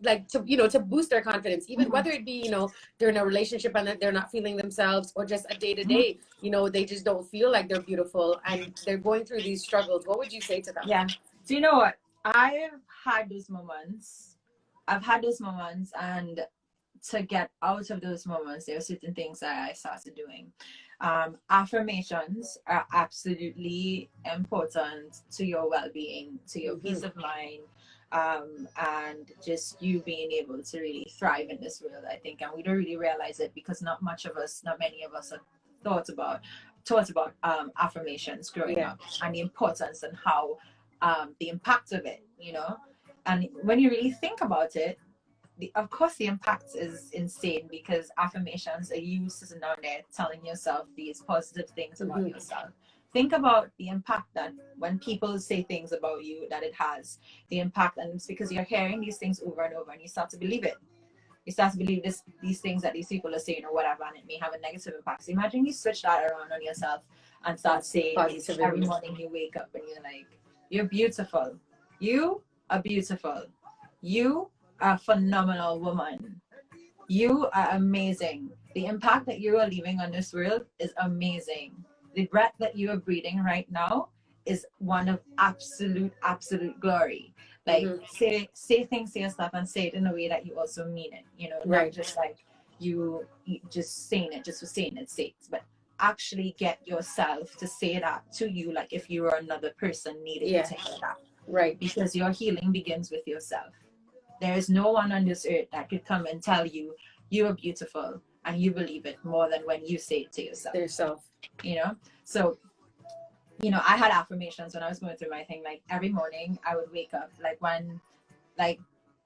like to boost their confidence, even whether it be they're in a relationship and that they're not feeling themselves, or just a day-to-day they just don't feel like they're beautiful and they're going through these struggles? What would you say to them? Do you know what, I've had those moments, and to get out of those moments, there are certain things that I started doing. Affirmations are absolutely important to your well-being, to your peace of mind, and just you being able to really thrive in this world, I think. And we don't really realize it because not many of us have taught about affirmations growing up, and the importance and how the impact of it, and when you really think about it, of course the impact is insane, because affirmations are you sitting down there telling yourself these positive things about yourself. Think about the impact that when people say things about you, that it has the impact, and it's because you're hearing these things over and over, and you start to believe it. You start to believe these things that these people are saying or whatever, and it may have a negative impact. So imagine you switch that around on yourself and start saying every morning you wake up and you're like, you're beautiful. You are beautiful. You are a phenomenal woman. You are amazing. The impact that you are leaving on this world is amazing. The breath that you are breathing right now is one of absolute glory. Like say things to yourself, and say it in a way that you also mean it, you know, not just like you just saying it just for saying it sake, but actually get yourself to say that to you, like if you were another person needing to hear that. Right. Because your healing begins with yourself. There is no one on this earth that could come and tell you you are beautiful and you believe it more than when you say it to yourself. You know? So, you know, I had affirmations when I was going through my thing. Like every morning I would wake up,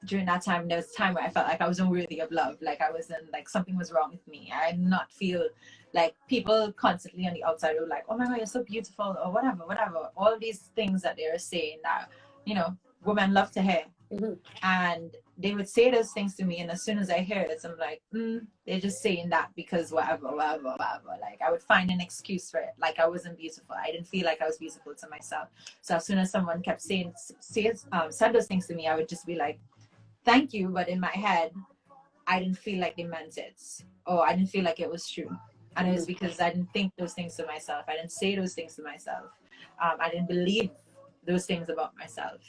during that time, there was a time where I felt like I was unworthy of love. Like I wasn't, like something was wrong with me. I did not feel like people constantly on the outside were like, oh my God, you're so beautiful, or whatever. All these things that they were saying that, you know, women love to hear. And they would say those things to me, and as soon as I hear it, I'm like, they're just saying that because whatever. Like I would find an excuse for it. Like I wasn't beautiful. I didn't feel like I was beautiful to myself. So as soon as someone kept said those things to me, I would just be like, thank you, but in my head, I didn't feel like they meant it, or I didn't feel like it was true. And it was because I didn't think those things to myself. I didn't say those things to myself. I didn't believe those things about myself.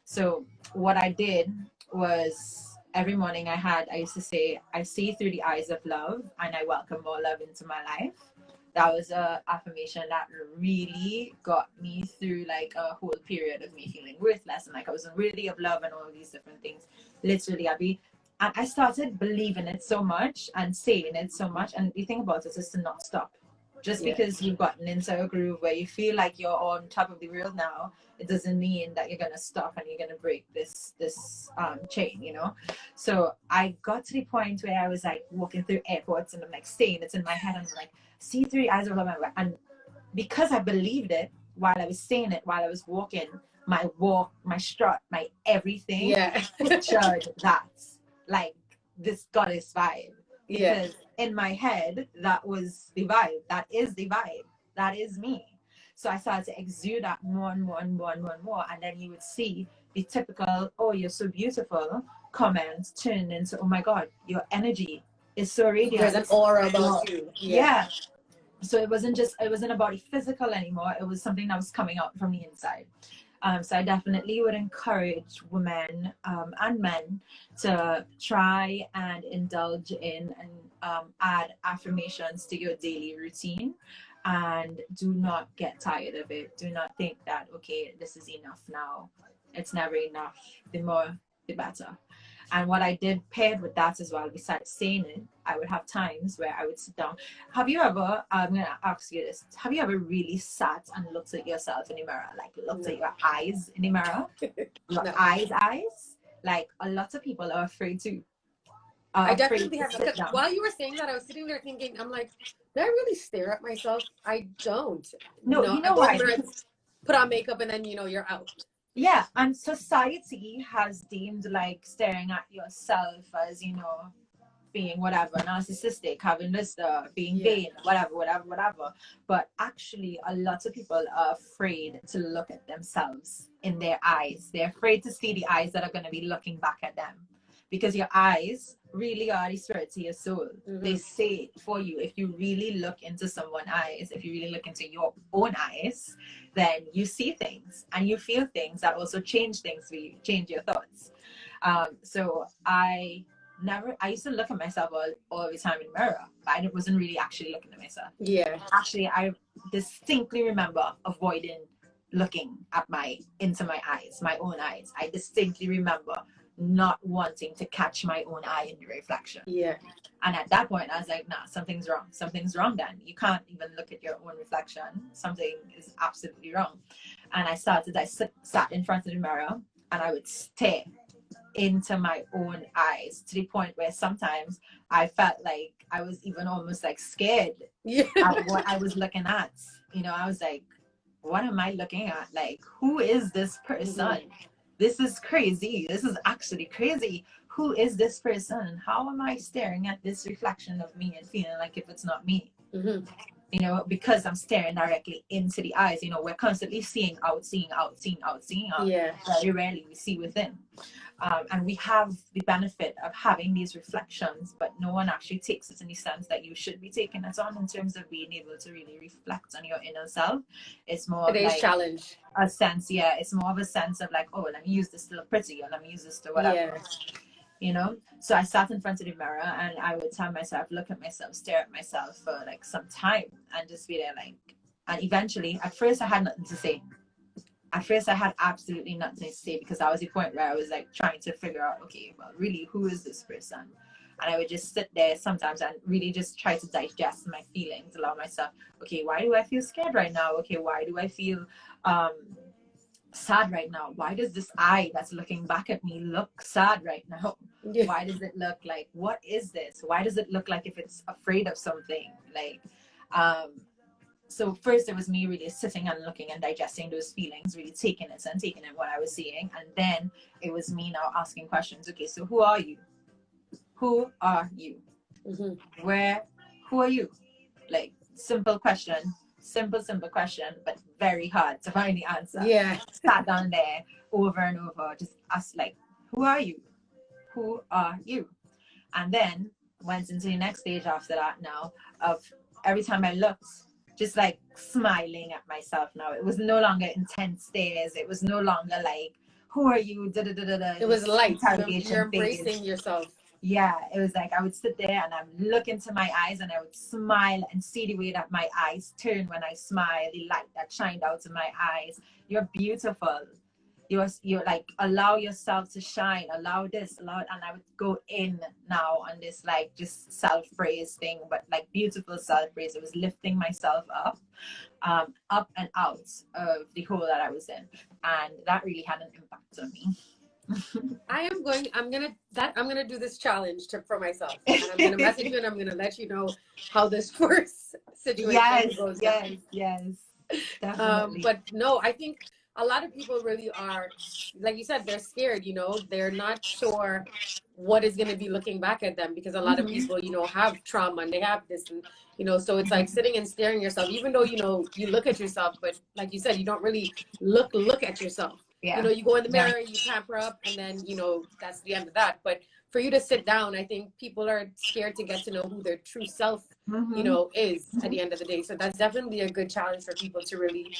So what I did was every morning I used to say, I see through the eyes of love and I welcome more love into my life. That was a affirmation that really got me through like a whole period of me feeling worthless and like I wasn't worthy of love and all these different things. Literally, and I started believing it so much and saying it so much. And the thing about it is to not stop. Just because you've gotten into a groove where you feel like you're on top of the world now, it doesn't mean that you're gonna stop and you're gonna break this chain, you know. So I got to the point where I was like walking through airports and I'm like saying it's in my head and I'm like, see through the eyes of love. And because I believed it while I was saying it, while I was walking, my walk, my strut, my everything pictured that, like this goddess vibe. Because in my head, that was the vibe. That is the vibe. That is me. So I started to exude that more and more. And then you would see the typical, oh, you're so beautiful comments turn into, oh my God, your energy is so radiant. There's an aura about you. Yeah. So it wasn't about the physical anymore. It was something that was coming out from the inside. So I definitely would encourage women and men to try and indulge in and add affirmations to your daily routine. And do not get tired of it. Do not think that, okay, this is enough now. It's never enough. The more, the better. And what I did paired with that as well, besides saying it, I would have times where I would sit down. Have you ever, I'm going to ask you this, have you ever really sat and looked at yourself in the mirror? Like looked at your eyes in the mirror? Your eyes? Like a lot of people are afraid to. I definitely have, because while you were saying that, I was sitting there thinking, I'm like, did I really stare at myself? I don't. No, you know why? Put on makeup and then, you know, you're out. Yeah, and society has deemed like staring at yourself as, you know, being whatever, narcissistic, having this, being vain, whatever. But actually, a lot of people are afraid to look at themselves in their eyes. They're afraid to see the eyes that are going to be looking back at them. Because your eyes really are the spirit to your soul. They say for you, if you really look into someone's eyes, if you really look into your own eyes, then you see things and you feel things that also change things for you, change your thoughts. So I used to look at myself all the time in the mirror, but I wasn't really actually looking at myself. Yeah. Actually, I distinctly remember avoiding looking at into my eyes, my own eyes. I distinctly remember not wanting to catch my own eye in the reflection. Yeah. And at that point, I was like, nah, something's wrong. Something's wrong then. You can't even look at your own reflection. Something is absolutely wrong. And I sat in front of the mirror and I would stare into my own eyes, to the point where sometimes I felt like I was even almost like scared at what I was looking at. You know, I was like, what am I looking at? Like, who is this person? This is crazy. This is actually crazy. Who is this person? How am I staring at this reflection of me and feeling like if it's not me? You know, because I'm staring directly into the eyes. You know, we're constantly seeing out, seeing out, seeing out, seeing out. Very rarely we see within. And we have the benefit of having these reflections, but no one actually takes it in the sense that you should be taking it on, in terms of being able to really reflect on your inner self. It's more Today's like challenge. A sense, it's more of a sense of like, oh, let me use this to look pretty, or let me use this to whatever. You know, so I sat in front of the mirror and I would tell myself, look at myself, stare at myself for like some time, and just be there like, and eventually, at first I had nothing to say. At first I had absolutely nothing to say, because that was the point where I was like trying to figure out, okay, well, really, who is this person? And I would just sit there sometimes and really just try to digest my feelings, allow myself, okay, why do I feel scared right now? Okay, why do I feel sad right now? Why does this eye that's looking back at me look sad right now? Why does it look like, what is this? Why does it look like if it's afraid of something? Like, so first it was me really sitting and looking and digesting those feelings, really taking it and taking in what I was seeing. And then it was me now asking questions. Okay, so who are you? Who are you? Who are you? Like, simple question, simple question, but very hard to find the answer. Sat down there over and over, just asked like, who are you? Who are you? And then went into the next stage after that now, of every time I looked, just like smiling at myself now. It was no longer intense stares. It was no longer like, who are you? Da, da, da, da, da. It was light. You're embracing yourself. Yeah, it was like I would sit there and I would look into my eyes and I would smile and see the way that my eyes turn when I smile, the light that shined out of my eyes. You're beautiful. You're like, allow yourself to shine, allow this, allow it. And I would go in now on this like just self-praise thing, but like beautiful self-praise. It was lifting myself up and out of the hole that I was in, and that really had an impact on me. I'm gonna do this challenge for myself, and I'm gonna message you and I'm gonna let you know how this first situation goes down. Yes, definitely. But no, I think a lot of people really are, like you said, they're scared, you know, they're not sure what is going to be looking back at them, because a lot of people, you know, have trauma and they have this, and, you know, so it's like sitting and staring yourself, even though, you know, you look at yourself, but like you said, you don't really look at yourself. You know, you go in the mirror, you pamper up, and then, you know, that's the end of that. But for you to sit down, I think people are scared to get to know who their true self, you know, is at the end of the day. So that's definitely a good challenge for people to really,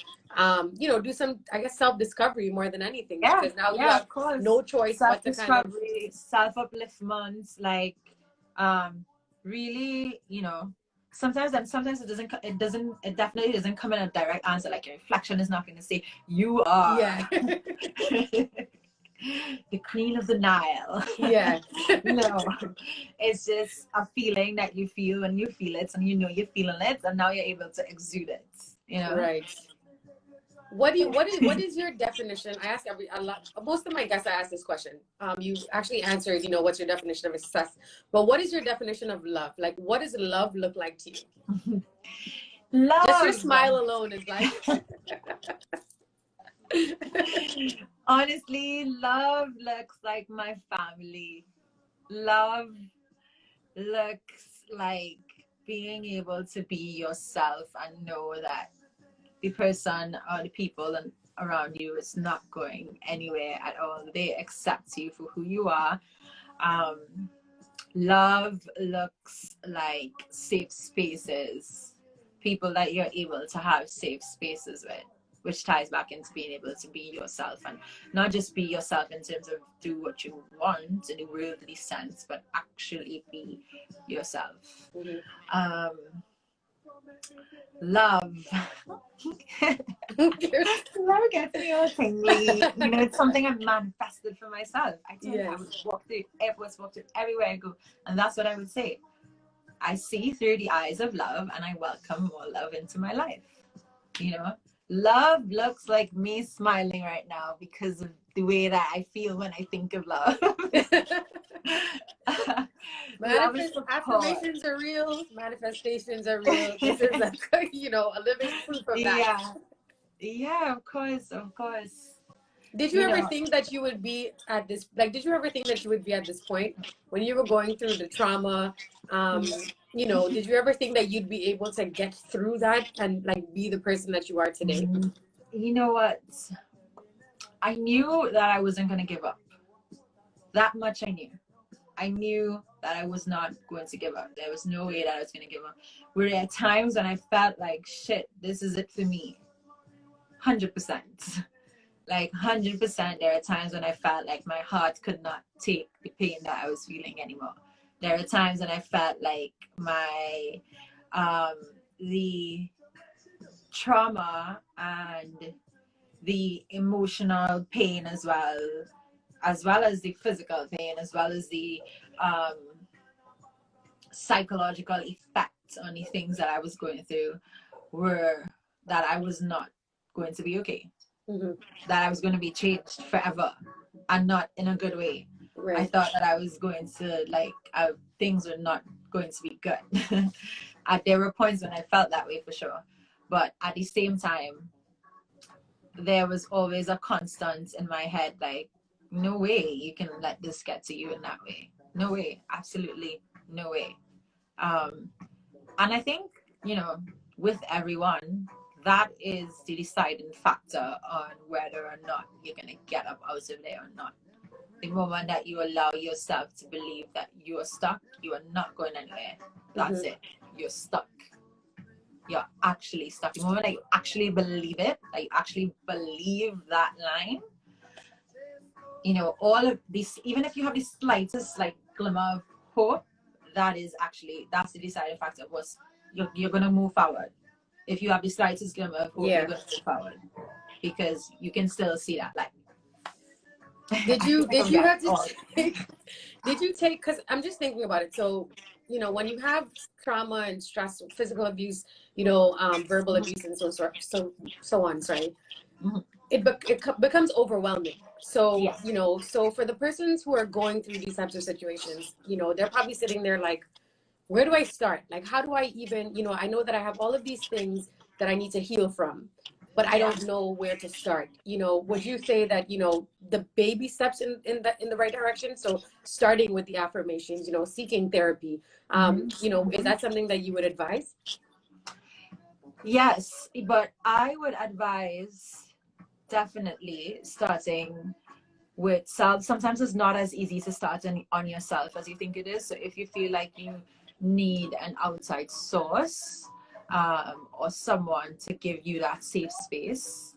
you know, do some, I guess, self-discovery more than anything. Because now you have no choice but to kind of... self-upliftment, like, really, you know, sometimes it definitely doesn't come in a direct answer. Like, your reflection is not going to say you are the queen of the Nile. No, it's just a feeling that you feel when you feel it, and you know you're feeling it, and now you're able to exude it, you know. What is your definition? I ask most of my guests, I ask this question. You actually answered, you know, what's your definition of success? But what is your definition of love? Like, what does love look like to you? Love. Just your smile alone is like... Honestly, love looks like my family. Love looks like being able to be yourself and know that the person or the people around you is not going anywhere at all. They accept you for who you are. Love looks like safe spaces, people that you're able to have safe spaces with, which ties back into being able to be yourself, and not just be yourself in terms of do what you want in a worldly sense, but actually be yourself. Love. Love gets me all tingly. You know, it's something I've manifested for myself. I think I would walk through everywhere I go, and that's what I would say. I see through the eyes of love, and I welcome more love into my life. You know, Love looks like me smiling right now because of the way that I feel when I think of love. Love is support. Affirmations are real. Manifestations are real. This is a, a living proof of that. Yeah, of course, of course. Did you ever think that you would be at this, like, did you ever think that you would be at this point when you were going through the trauma? Did you ever think that you'd be able to get through that and like be the person that you are today? You know what? I knew that I wasn't going to give up. That much I knew. I knew that I was not going to give up. There was no way that I was going to give up. Were there times when I felt like, shit, this is it for me? 100%. Like 100%. There are times when I felt like my heart could not take the pain that I was feeling anymore. There are times when I felt like my, the trauma and the emotional pain as well as the physical pain, as well as the psychological effects on the things that I was going through, were that I was not going to be okay. That I was going to be changed forever and not in a good way. Right. I thought that I was going to, things were not going to be good. There were points when I felt that way for sure. But at the same time, there was always a constant in my head, like, no way you can let this get to you in that way. No way. Absolutely no way. And I think, with everyone, that is the deciding factor on whether or not you're going to get up out of there or not. The moment that you allow yourself to believe that you are stuck, you are not going anywhere. That's it. You're stuck. You're actually stuck. The moment that you actually believe it, that you actually believe that line, all of this, even if you have the slightest glimmer of hope, that's the deciding factor. Was you're going to move forward. If you have the slightest glimmer of hope, you're going to move forward, because you can still see that light. Did you take, because I'm just thinking about it. So, when you have trauma and stress, physical abuse, verbal abuse and so on, sorry, it becomes overwhelming. So, so for the persons who are going through these types of situations, they're probably sitting there like, where do I start? Like, how do I even, I know that I have all of these things that I need to heal from, but I don't know where to start. Would you say that, the baby steps in the right direction? So starting with the affirmations, seeking therapy, is that something that you would advise? Yes, but I would advise definitely starting with self. Sometimes it's not as easy to start on yourself as you think it is. So if you feel like you need an outside source, or someone to give you that safe space,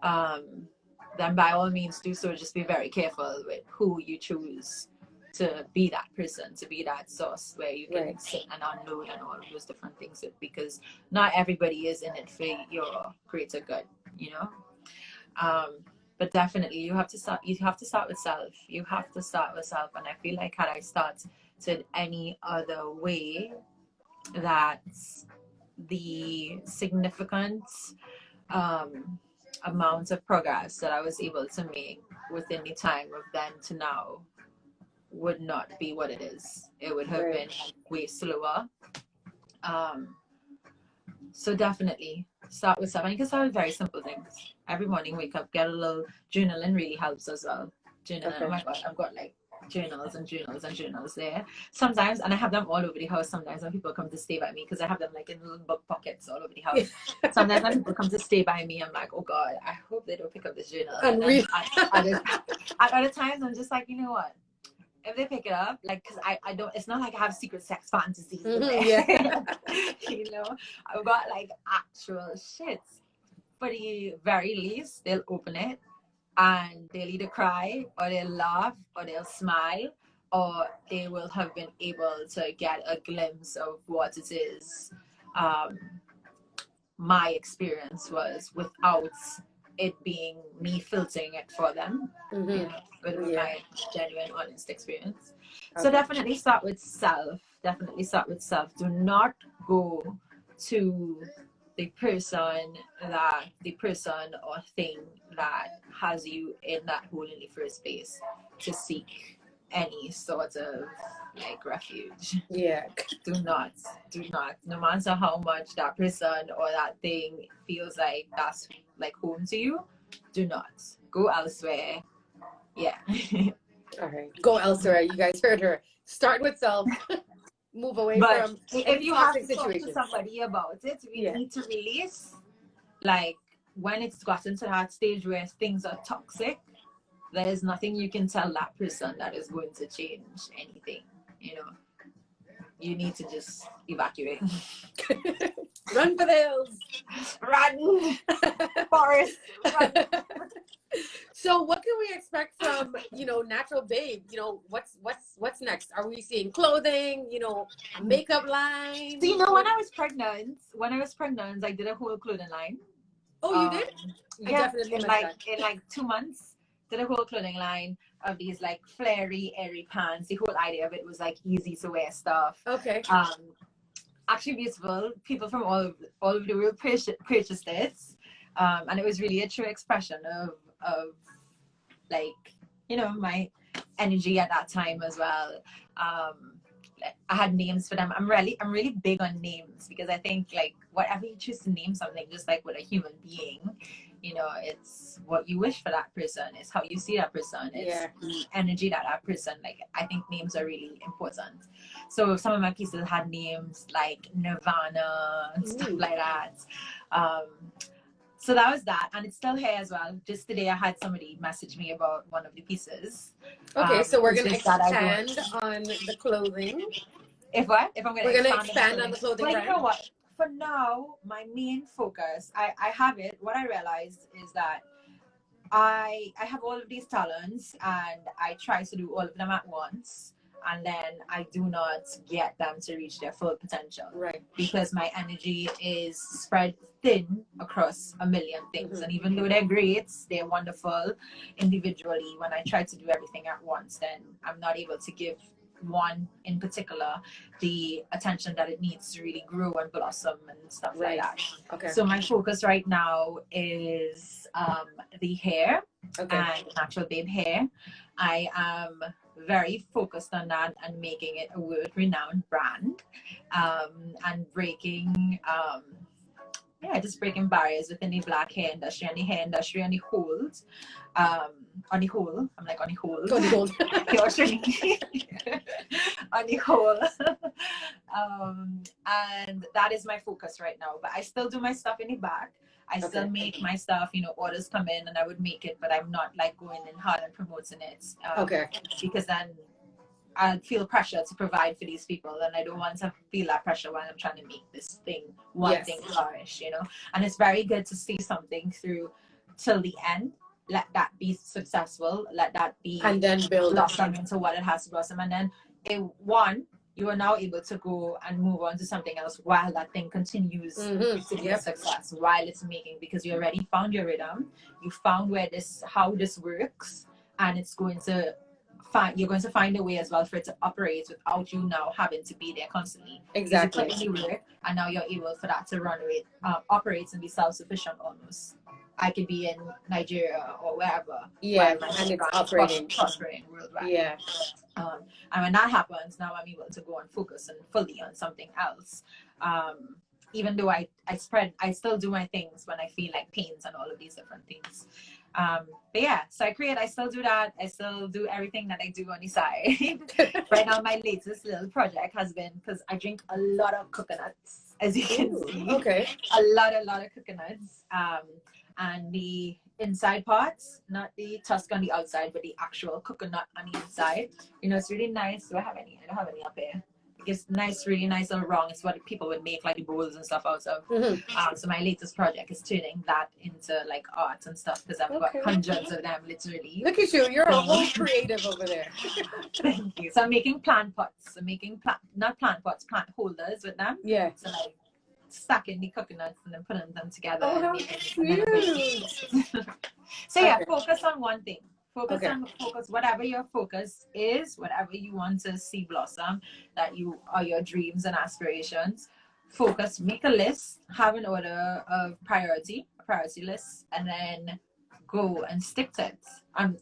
then by all means do so. Just be very careful with who you choose to be that person, to be that source where you can sit and unload and all of those different things, because not everybody is in it for your greater good, but definitely you have to start with self. You have to start with self. And I feel like had I started any other way, that the significant amount of progress that I was able to make within the time of then to now would not be what it is. It would have been way slower. So definitely start with self. And you can start with very simple things. Every morning, wake up, get a little journaling really helps as well. Journaling, oh my God, I've got journals and journals and journals there sometimes, and I have them all over the house. Sometimes when people come to stay by me, because I have them in little book pockets all over the house. Sometimes when people come to stay by me, I'm like, oh God, I hope they don't pick up this journal. And then at other times I'm just like, you know what, if they pick it up, because I don't, it's not like I have secret sex fantasies. I've got actual shit. For the very least, they'll open it and they'll either cry or they'll laugh or they'll smile, or they will have been able to get a glimpse of what it is. My experience was without it being me filtering it for them, with my genuine, honest experience. So definitely start with self. Do not go to the person or thing that has you in that hole in the first place to seek any sort of like refuge. Yeah. Do not, no matter how much that person or that thing feels like that's like home to you, do not go elsewhere. Yeah. All right, go elsewhere. You guys heard her. Start with self. Move away But from if you have toxic to talk to situations. somebody about it, we Yeah. need to release. Like when it's gotten to that stage where things are toxic, there's nothing you can tell that person that is going to change anything. You know, you need to just evacuate. Run for the hills. Run, forest, run. So what can we expect from, Naturalbabe? What's next? Are we seeing clothing, a makeup line? So when I was pregnant, I did a whole clothing line. Oh, you did? I Yeah, definitely in like 2 months, did a whole clothing line of these like flary, airy pants. The whole idea of it was like easy to wear stuff. Okay. Actually beautiful. People from all over the world purchased it, and it was really a true expression of like my energy at that time as well. I had names for them. I'm really big on names because I think like whatever you choose to name something, just like with a human being, it's what you wish for that person. It's how you see that person. It's the energy that person. Like I think names are really important. So some of my pieces had names like Nirvana and stuff like that. So that was that, and it's still here as well. Just today I had somebody message me about one of the pieces. Okay, so we're gonna expand on the clothing. If I'm gonna expand on the clothing brand. But you know what? For now, my main focus, I have it. What I realized is that I have all of these talents, and I try to do all of them at once. And then I do not get them to reach their full potential. Right. Because my energy is spread thin across a million things. And even though they're great, they're wonderful individually, when I try to do everything at once, then I'm not able to give one in particular the attention that it needs to really grow and blossom and stuff like that. Okay. So my focus right now is the hair and Naturalbabe hair. I am very focused on that and making it a world-renowned brand, and breaking just breaking barriers within the black hair industry and the hair industry on the whole. On the whole, I'm like on the whole. On the whole. On the whole. And that is my focus right now. But I still do my stuff in the back. I still make my stuff, orders come in and I would make it, but I'm not like going in hard and promoting it. Because then I feel pressure to provide for these people, and I don't want to feel that pressure when I'm trying to make this thing, thing flourish, And it's very good to see something through till the end. Let that be successful. Let that be, and then build blossom into what it has to blossom, and then you are now able to go and move on to something else while that thing continues to be a success, while it's making, because you already found your rhythm, you found how this works, and you're going to find a way as well for it to operate without you now having to be there constantly. Exactly. You put in the work, and now you're able for that to run with, operate and be self-sufficient almost. I could be in Nigeria or wherever. And it's operating worldwide. And when that happens, now I'm able to go and focus fully on something else. Even though I still do my things when I feel like pains and all of these different things. But yeah, so I still do that. I still do everything that I do on the side. Right now, my latest little project has been, because I drink a lot of coconuts, as you can see. Okay. A lot of coconuts. And the inside parts, not the tusk on the outside, but the actual coconut on the inside. It's really nice. Do I have any? I don't have any up here. It's nice, really nice and wrong. It's what people would make like the bowls and stuff out of. So my latest project is turning that into like art and stuff, because I've got hundreds of them, literally. Look at you, you're a whole creative over there. Thank you. So I'm making plant pots. I'm making not plant pots, plant holders with them. Yeah. So like stacking the coconuts and then putting them together. Oh, how cute. So yeah, focus on one thing. Focus whatever your focus is, whatever you want to see blossom, that you are your dreams and aspirations. focus, make a list, have an order of priority list, and then go and stick to it.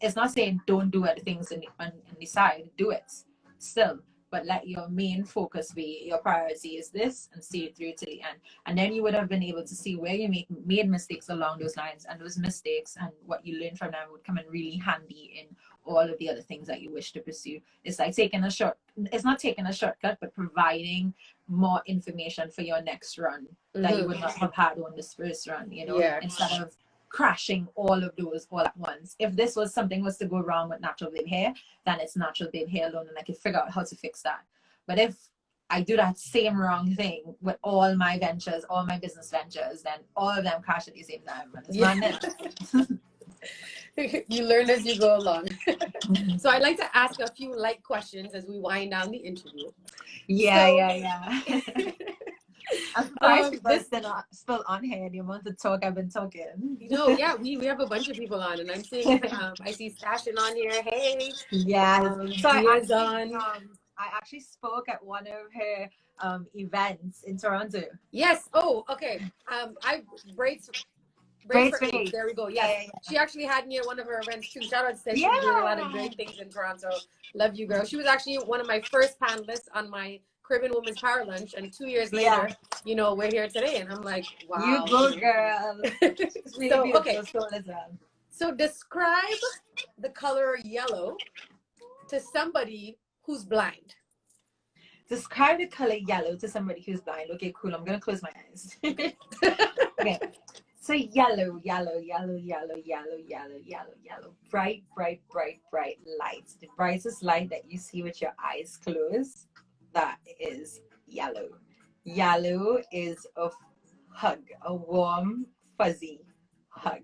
It's not saying don't do other things on the side, do it still, but let your main focus be your priority is this, and see it through to the end. And then you would have been able to see where you made mistakes along those lines, and those mistakes and what you learned from them would come in really handy in all of the other things that you wish to pursue. It's like it's not taking a shortcut, but providing more information for your next run that you would not have had on this first run, instead of crashing all of those all at once. If this was something was to go wrong with Naturalbabe hair, then it's Naturalbabe hair alone, and I can figure out how to fix that. But if I do that same wrong thing with all my ventures, all my business ventures, then all of them crash at the same time, and it's not it. You learn as you go along. So I'd like to ask a few light questions as we wind down the interview. Yeah. I'm surprised people still on here. The amount of talk I've been talking. Yeah, we have a bunch of people on, and I'm seeing I see Stashin on here. Hey, yeah. So I actually spoke at one of her events in Toronto. Yes. Oh, okay. I braids. There we go. Yes. Yeah. She actually had me at one of her events too. Shout out to Stashin. She's doing a lot of great things in Toronto. Love you, girl. She was actually one of my first panelists on my Caribbean Women's Power Lunch, and 2 years later, we're here today, and I'm like, wow. You go, girl. So describe the color yellow to somebody who's blind. Describe the color yellow to somebody who's blind. Okay, cool. I'm gonna close my eyes. Okay. So yellow. Bright light. The brightest light that you see with your eyes closed. That is yellow. Yellow is a hug, a warm, fuzzy hug.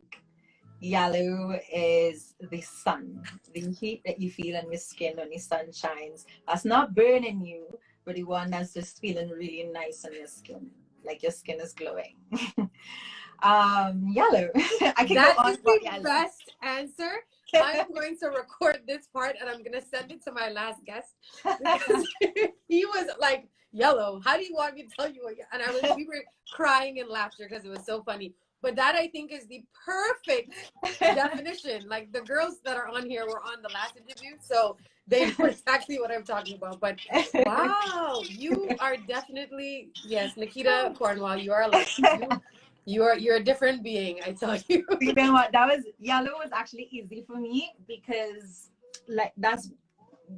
Yellow is the sun, the heat that you feel on your skin when the sun shines. That's not burning you, but the one that's just feeling really nice on your skin, like your skin is glowing. Yellow. I can that go on is the best answer. I'm going to record this part and I'm going to send it to my last guest because he was like, yellow, how do you want me to tell you? And we were crying in laughter because it was so funny. But that I think is the perfect definition. Like the girls that are on here were on the last interview, so they know exactly what I'm talking about. But wow, you are definitely, yes, Nikitha Cornwall, you are like, you're a different being, I tell you. You know what? Yellow was actually easy for me because that's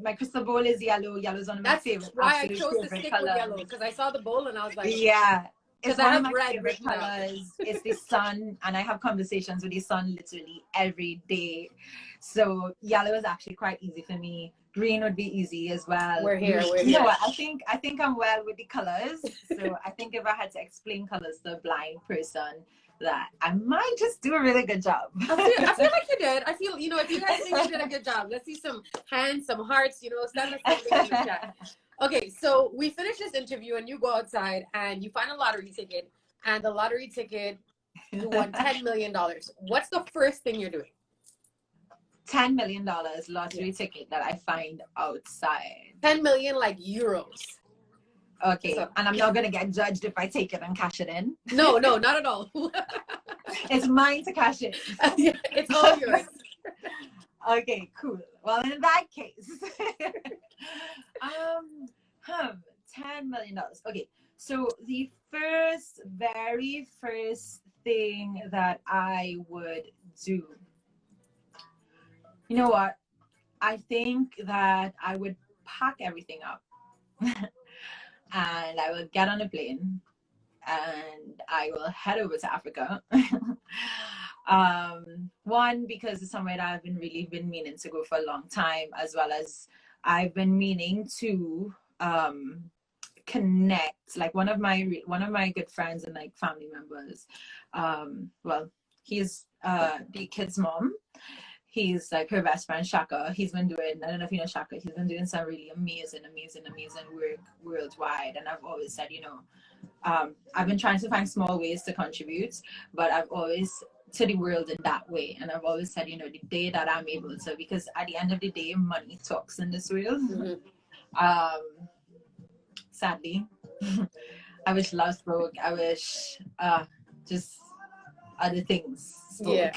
my crystal ball is yellow. Yellow's one of my favorite. That's why I chose to stick with yellow, because I saw the bowl and I was like, yeah. It's one of my red favorite colors. It's the sun, and I have conversations with the sun literally every day. So yellow is actually quite easy for me. Green would be easy as well. We're here. You know what? I think I'm well with the colors. So I think if I had to explain colors to a blind person, that I might just do a really good job. I feel like you did. I feel, if you guys think you did a good job, let's see some hands, some hearts, send us something in the chat. Okay, so we finish this interview and you go outside and you find a lottery ticket, and the lottery ticket, you won $10 million. What's the first thing you're doing? $10 million lottery ticket that I find outside. 10 million like euros. Okay, so, and I'm not going to get judged if I take it and cash it in? No, not at all. It's mine to cash in. It's all yours. Okay, cool. Well, in that case, $10 million. Okay, so the very first thing that I would do, you know what? I think that I would pack everything up and I will get on a plane and I will head over to Africa. One, because it's somewhere that I've really been meaning to go for a long time, as well as I've been meaning to connect. Like one of my good friends and like family members, well, he's the kid's mom. He's like her best friend, Shaka. He's been doing, I don't know if you know Shaka, he's been doing some really amazing work worldwide. And I've always said, I've been trying to find small ways to contribute, but I've always to the world in that way. And I've always said, the day that I'm able to, because at the end of the day, money talks in this world. Sadly. I wish love spoke. I wish just other things spoke. Yeah.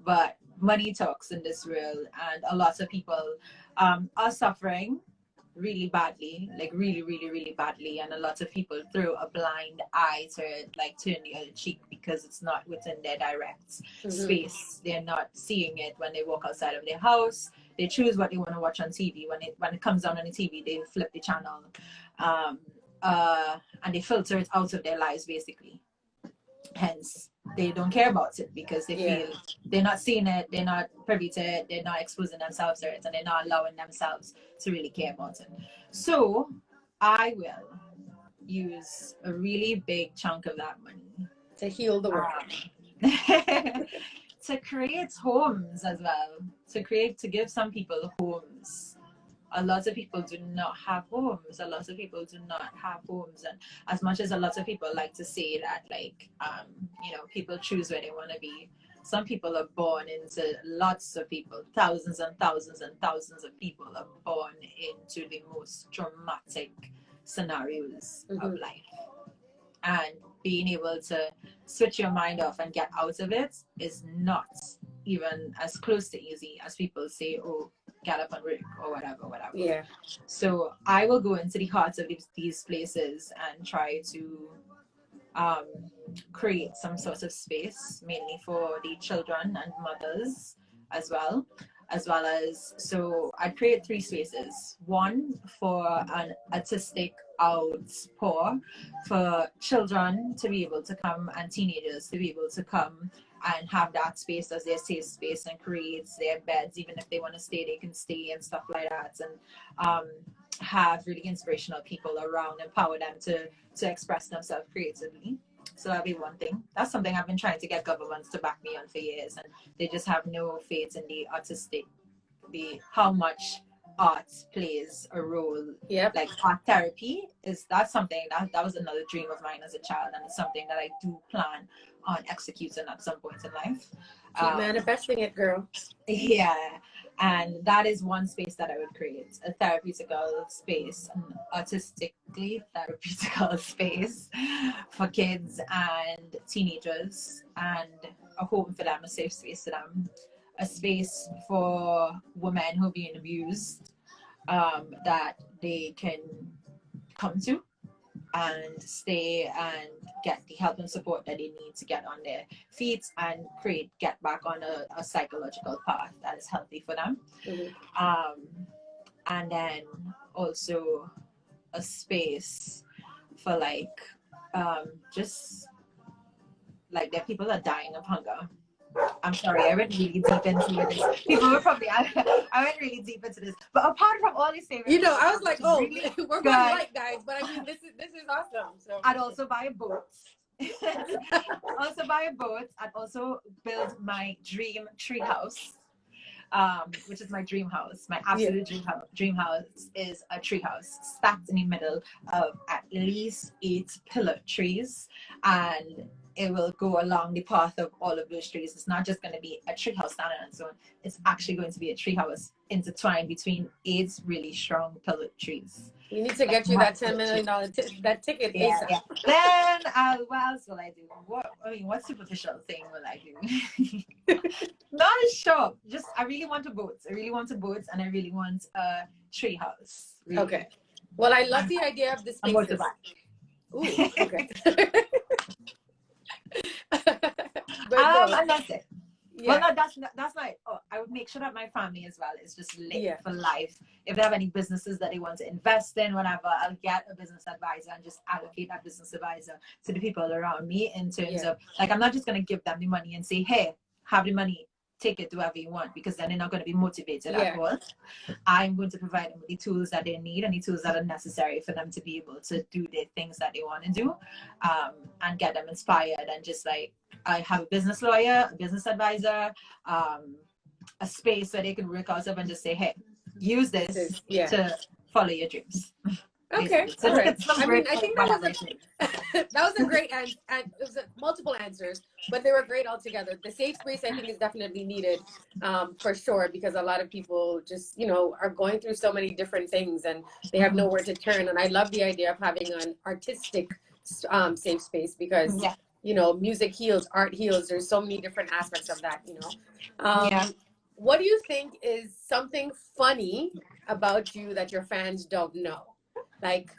But money talks in this world, and a lot of people are suffering really badly, like really, really, really badly. And a lot of people throw a blind eye to it, like turn the other cheek because it's not within their direct space. They're not seeing it when they walk outside of their house. They choose what they want to watch on TV. When it comes on the TV, they flip the channel, and they filter it out of their lives basically. Hence, they don't care about it because they feel they're not seeing it, they're not privy to it, they're not exposing themselves to it, and they're not allowing themselves to really care about it. So I will use a really big chunk of that money to heal the world, to create homes as well, to give some people homes. A lot of people do not have homes. A lot of people do not have homes. And as much as a lot of people like to say that, like, people choose where they want to be, some people are born into lots of people, thousands and thousands and thousands of people are born into the most traumatic scenarios of life. And being able to switch your mind off and get out of it is not even as close to easy as people say, oh, get up and work or whatever. Yeah. So I will go into the hearts of these places and try to create some sort of space, mainly for the children and mothers as well as, so I create 3 spaces. One for an artistic outpour for children to be able to come, and teenagers to be able to come and have that space as their safe space and create their beds. Even if they want to stay, they can stay and stuff like that, and have really inspirational people around, empower them to express themselves creatively. So that'll be one thing. That's something I've been trying to get governments to back me on for years, and they just have no faith in the artistic, how much art plays a role. Like art therapy that's something that was another dream of mine as a child, and it's something that I do plan on executing at some point in life. Keep manifesting it, girl. Yeah. And that is one space that I would create, a therapeutical space, an artistically therapeutical space for kids and teenagers, and a home for them, a safe space for them, a space for women who are being abused, that they can come to and stay and get the help and support that they need to get on their feet and get back on a psychological path that is healthy for them. And then also a space for just like that people are dying of hunger. I'm sorry, I went really deep into this. People were probably, I went really deep into this. But apart from all these things, I was like, oh, really we're going light, guys. But I mean, this is awesome. So I'd also buy a boat. I'd also build my dream tree house, which is my dream house. My absolute dream house is a tree house stacked in the middle of at least 8 pillar trees, and it will go along the path of all of those trees. It's not just going to be a tree house standing on its own. It's actually going to be a tree house intertwined between 8 really strong pillar trees. We need to get you that $10 million that ticket. Yeah. Then what else will I do? What superficial thing will I do? Not a shop. Just I really want a boat. And I really want a tree house. Really. Okay. Well, I love the idea of the spaces. Ooh, okay. And that's it. Well, no, that's like, I would make sure that my family as well is just lit for life. If they have any businesses that they want to invest in, whatever, I'll get a business advisor and just allocate that business advisor to the people around me in terms of, like, I'm not just going to give them the money and say, hey, have the money, take it, do whatever you want, because then they're not going to be motivated at all. I'm going to provide them with the tools that they need and the tools that are necessary for them to be able to do the things that they want to do, and get them inspired. And just like, I have a business lawyer, a business advisor, a space where they can work out of and just say, hey, use this to follow your dreams. Okay. So right. I mean, I think that was a great answer. It was multiple answers, but they were great altogether. The safe space, I think, is definitely needed, for sure, because a lot of people just, are going through so many different things and they have nowhere to turn. And I love the idea of having an artistic safe space because you know, music heals, art heals. There's so many different aspects of that, you know. What do you think is something funny about you that your fans don't know? Like,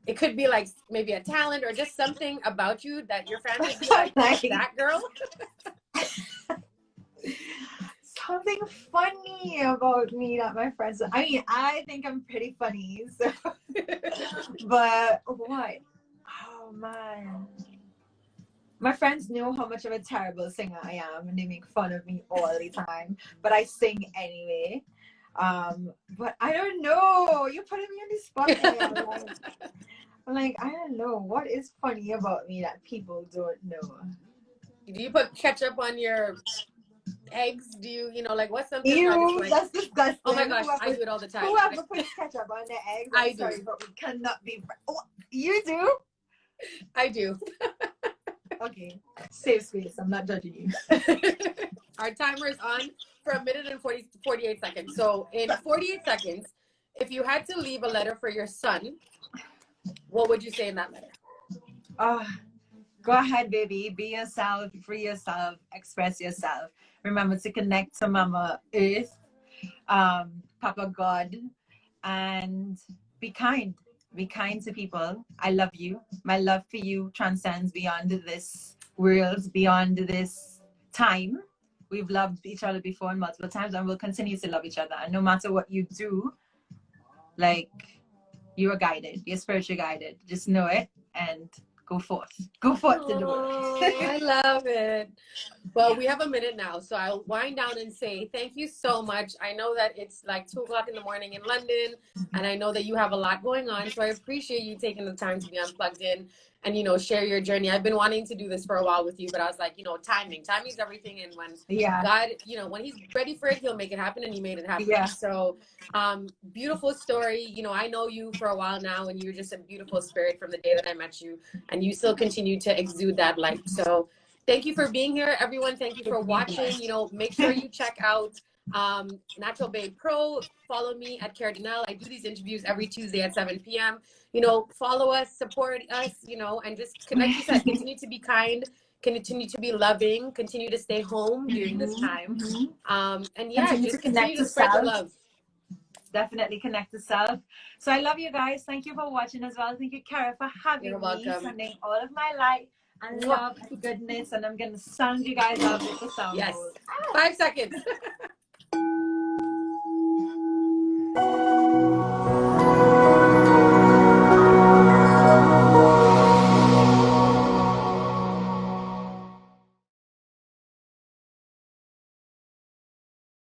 it could be like maybe a talent or just something about you that your fans would be like, that girl. Something funny about me that my friends. I mean, I think I'm pretty funny. So, but what? Oh man. My friends know how much of a terrible singer I am, and they make fun of me all the time. But I sing anyway. But I don't know. You're putting me on the spot. I'm like, I don't know. What is funny about me that people don't know? Do you put ketchup on your eggs? Do you know, like, what's something Ew, that's disgusting. Oh my gosh, I do it all the time. Whoever puts ketchup on their eggs, I'm sorry, but we cannot be. Oh, you do? I do. Okay, safe space. I'm not judging you. Our timer is on for 1 minute and 48 seconds. So in 48 seconds, if you had to leave a letter for your son, what would you say in that letter? Go ahead, baby. Be yourself, free yourself, express yourself. Remember to connect to Mama Earth, Papa God, and be kind. Be kind to people. I love you. My love for you transcends beyond this world, beyond this time. We've loved each other before and multiple times, and we'll continue to love each other. And no matter what you do, like, you are guided. You're spiritually guided. Just know it and go forth. Go forth to the world. I love it. Well, we have a minute now, so I'll wind down and say thank you so much. I know that it's like 2 o'clock in the morning in London, and I know that you have a lot going on, so I appreciate you taking the time to be unplugged in and, you know, share your journey. I've been wanting to do this for a while with you, but I was like, you know, timing's everything, and when God, you know, when he's ready for it, he'll make it happen, and he made it happen. So beautiful story. You know, I know you for a while now, and you're just a beautiful spirit from the day that I met you, and you still continue to exude that light. So thank you for being here, everyone. Thank you for watching. You know, make sure you check out Naturalbabe Pro. Follow me at Kerra Denel. I do these interviews every Tuesday at 7 p.m. You know, follow us, support us, you know, and just connect yourself. Continue to be kind, continue to be loving, continue to stay home during this time. And yeah, continue just to connect continue to spread self. the love. Definitely connect to self. So I love you guys. Thank you for watching as well. Thank you, Kerra, for having You're me, welcome. sending all of my light and love and goodness. And I'm going to sound you guys out with the sound. Yes. 5 seconds.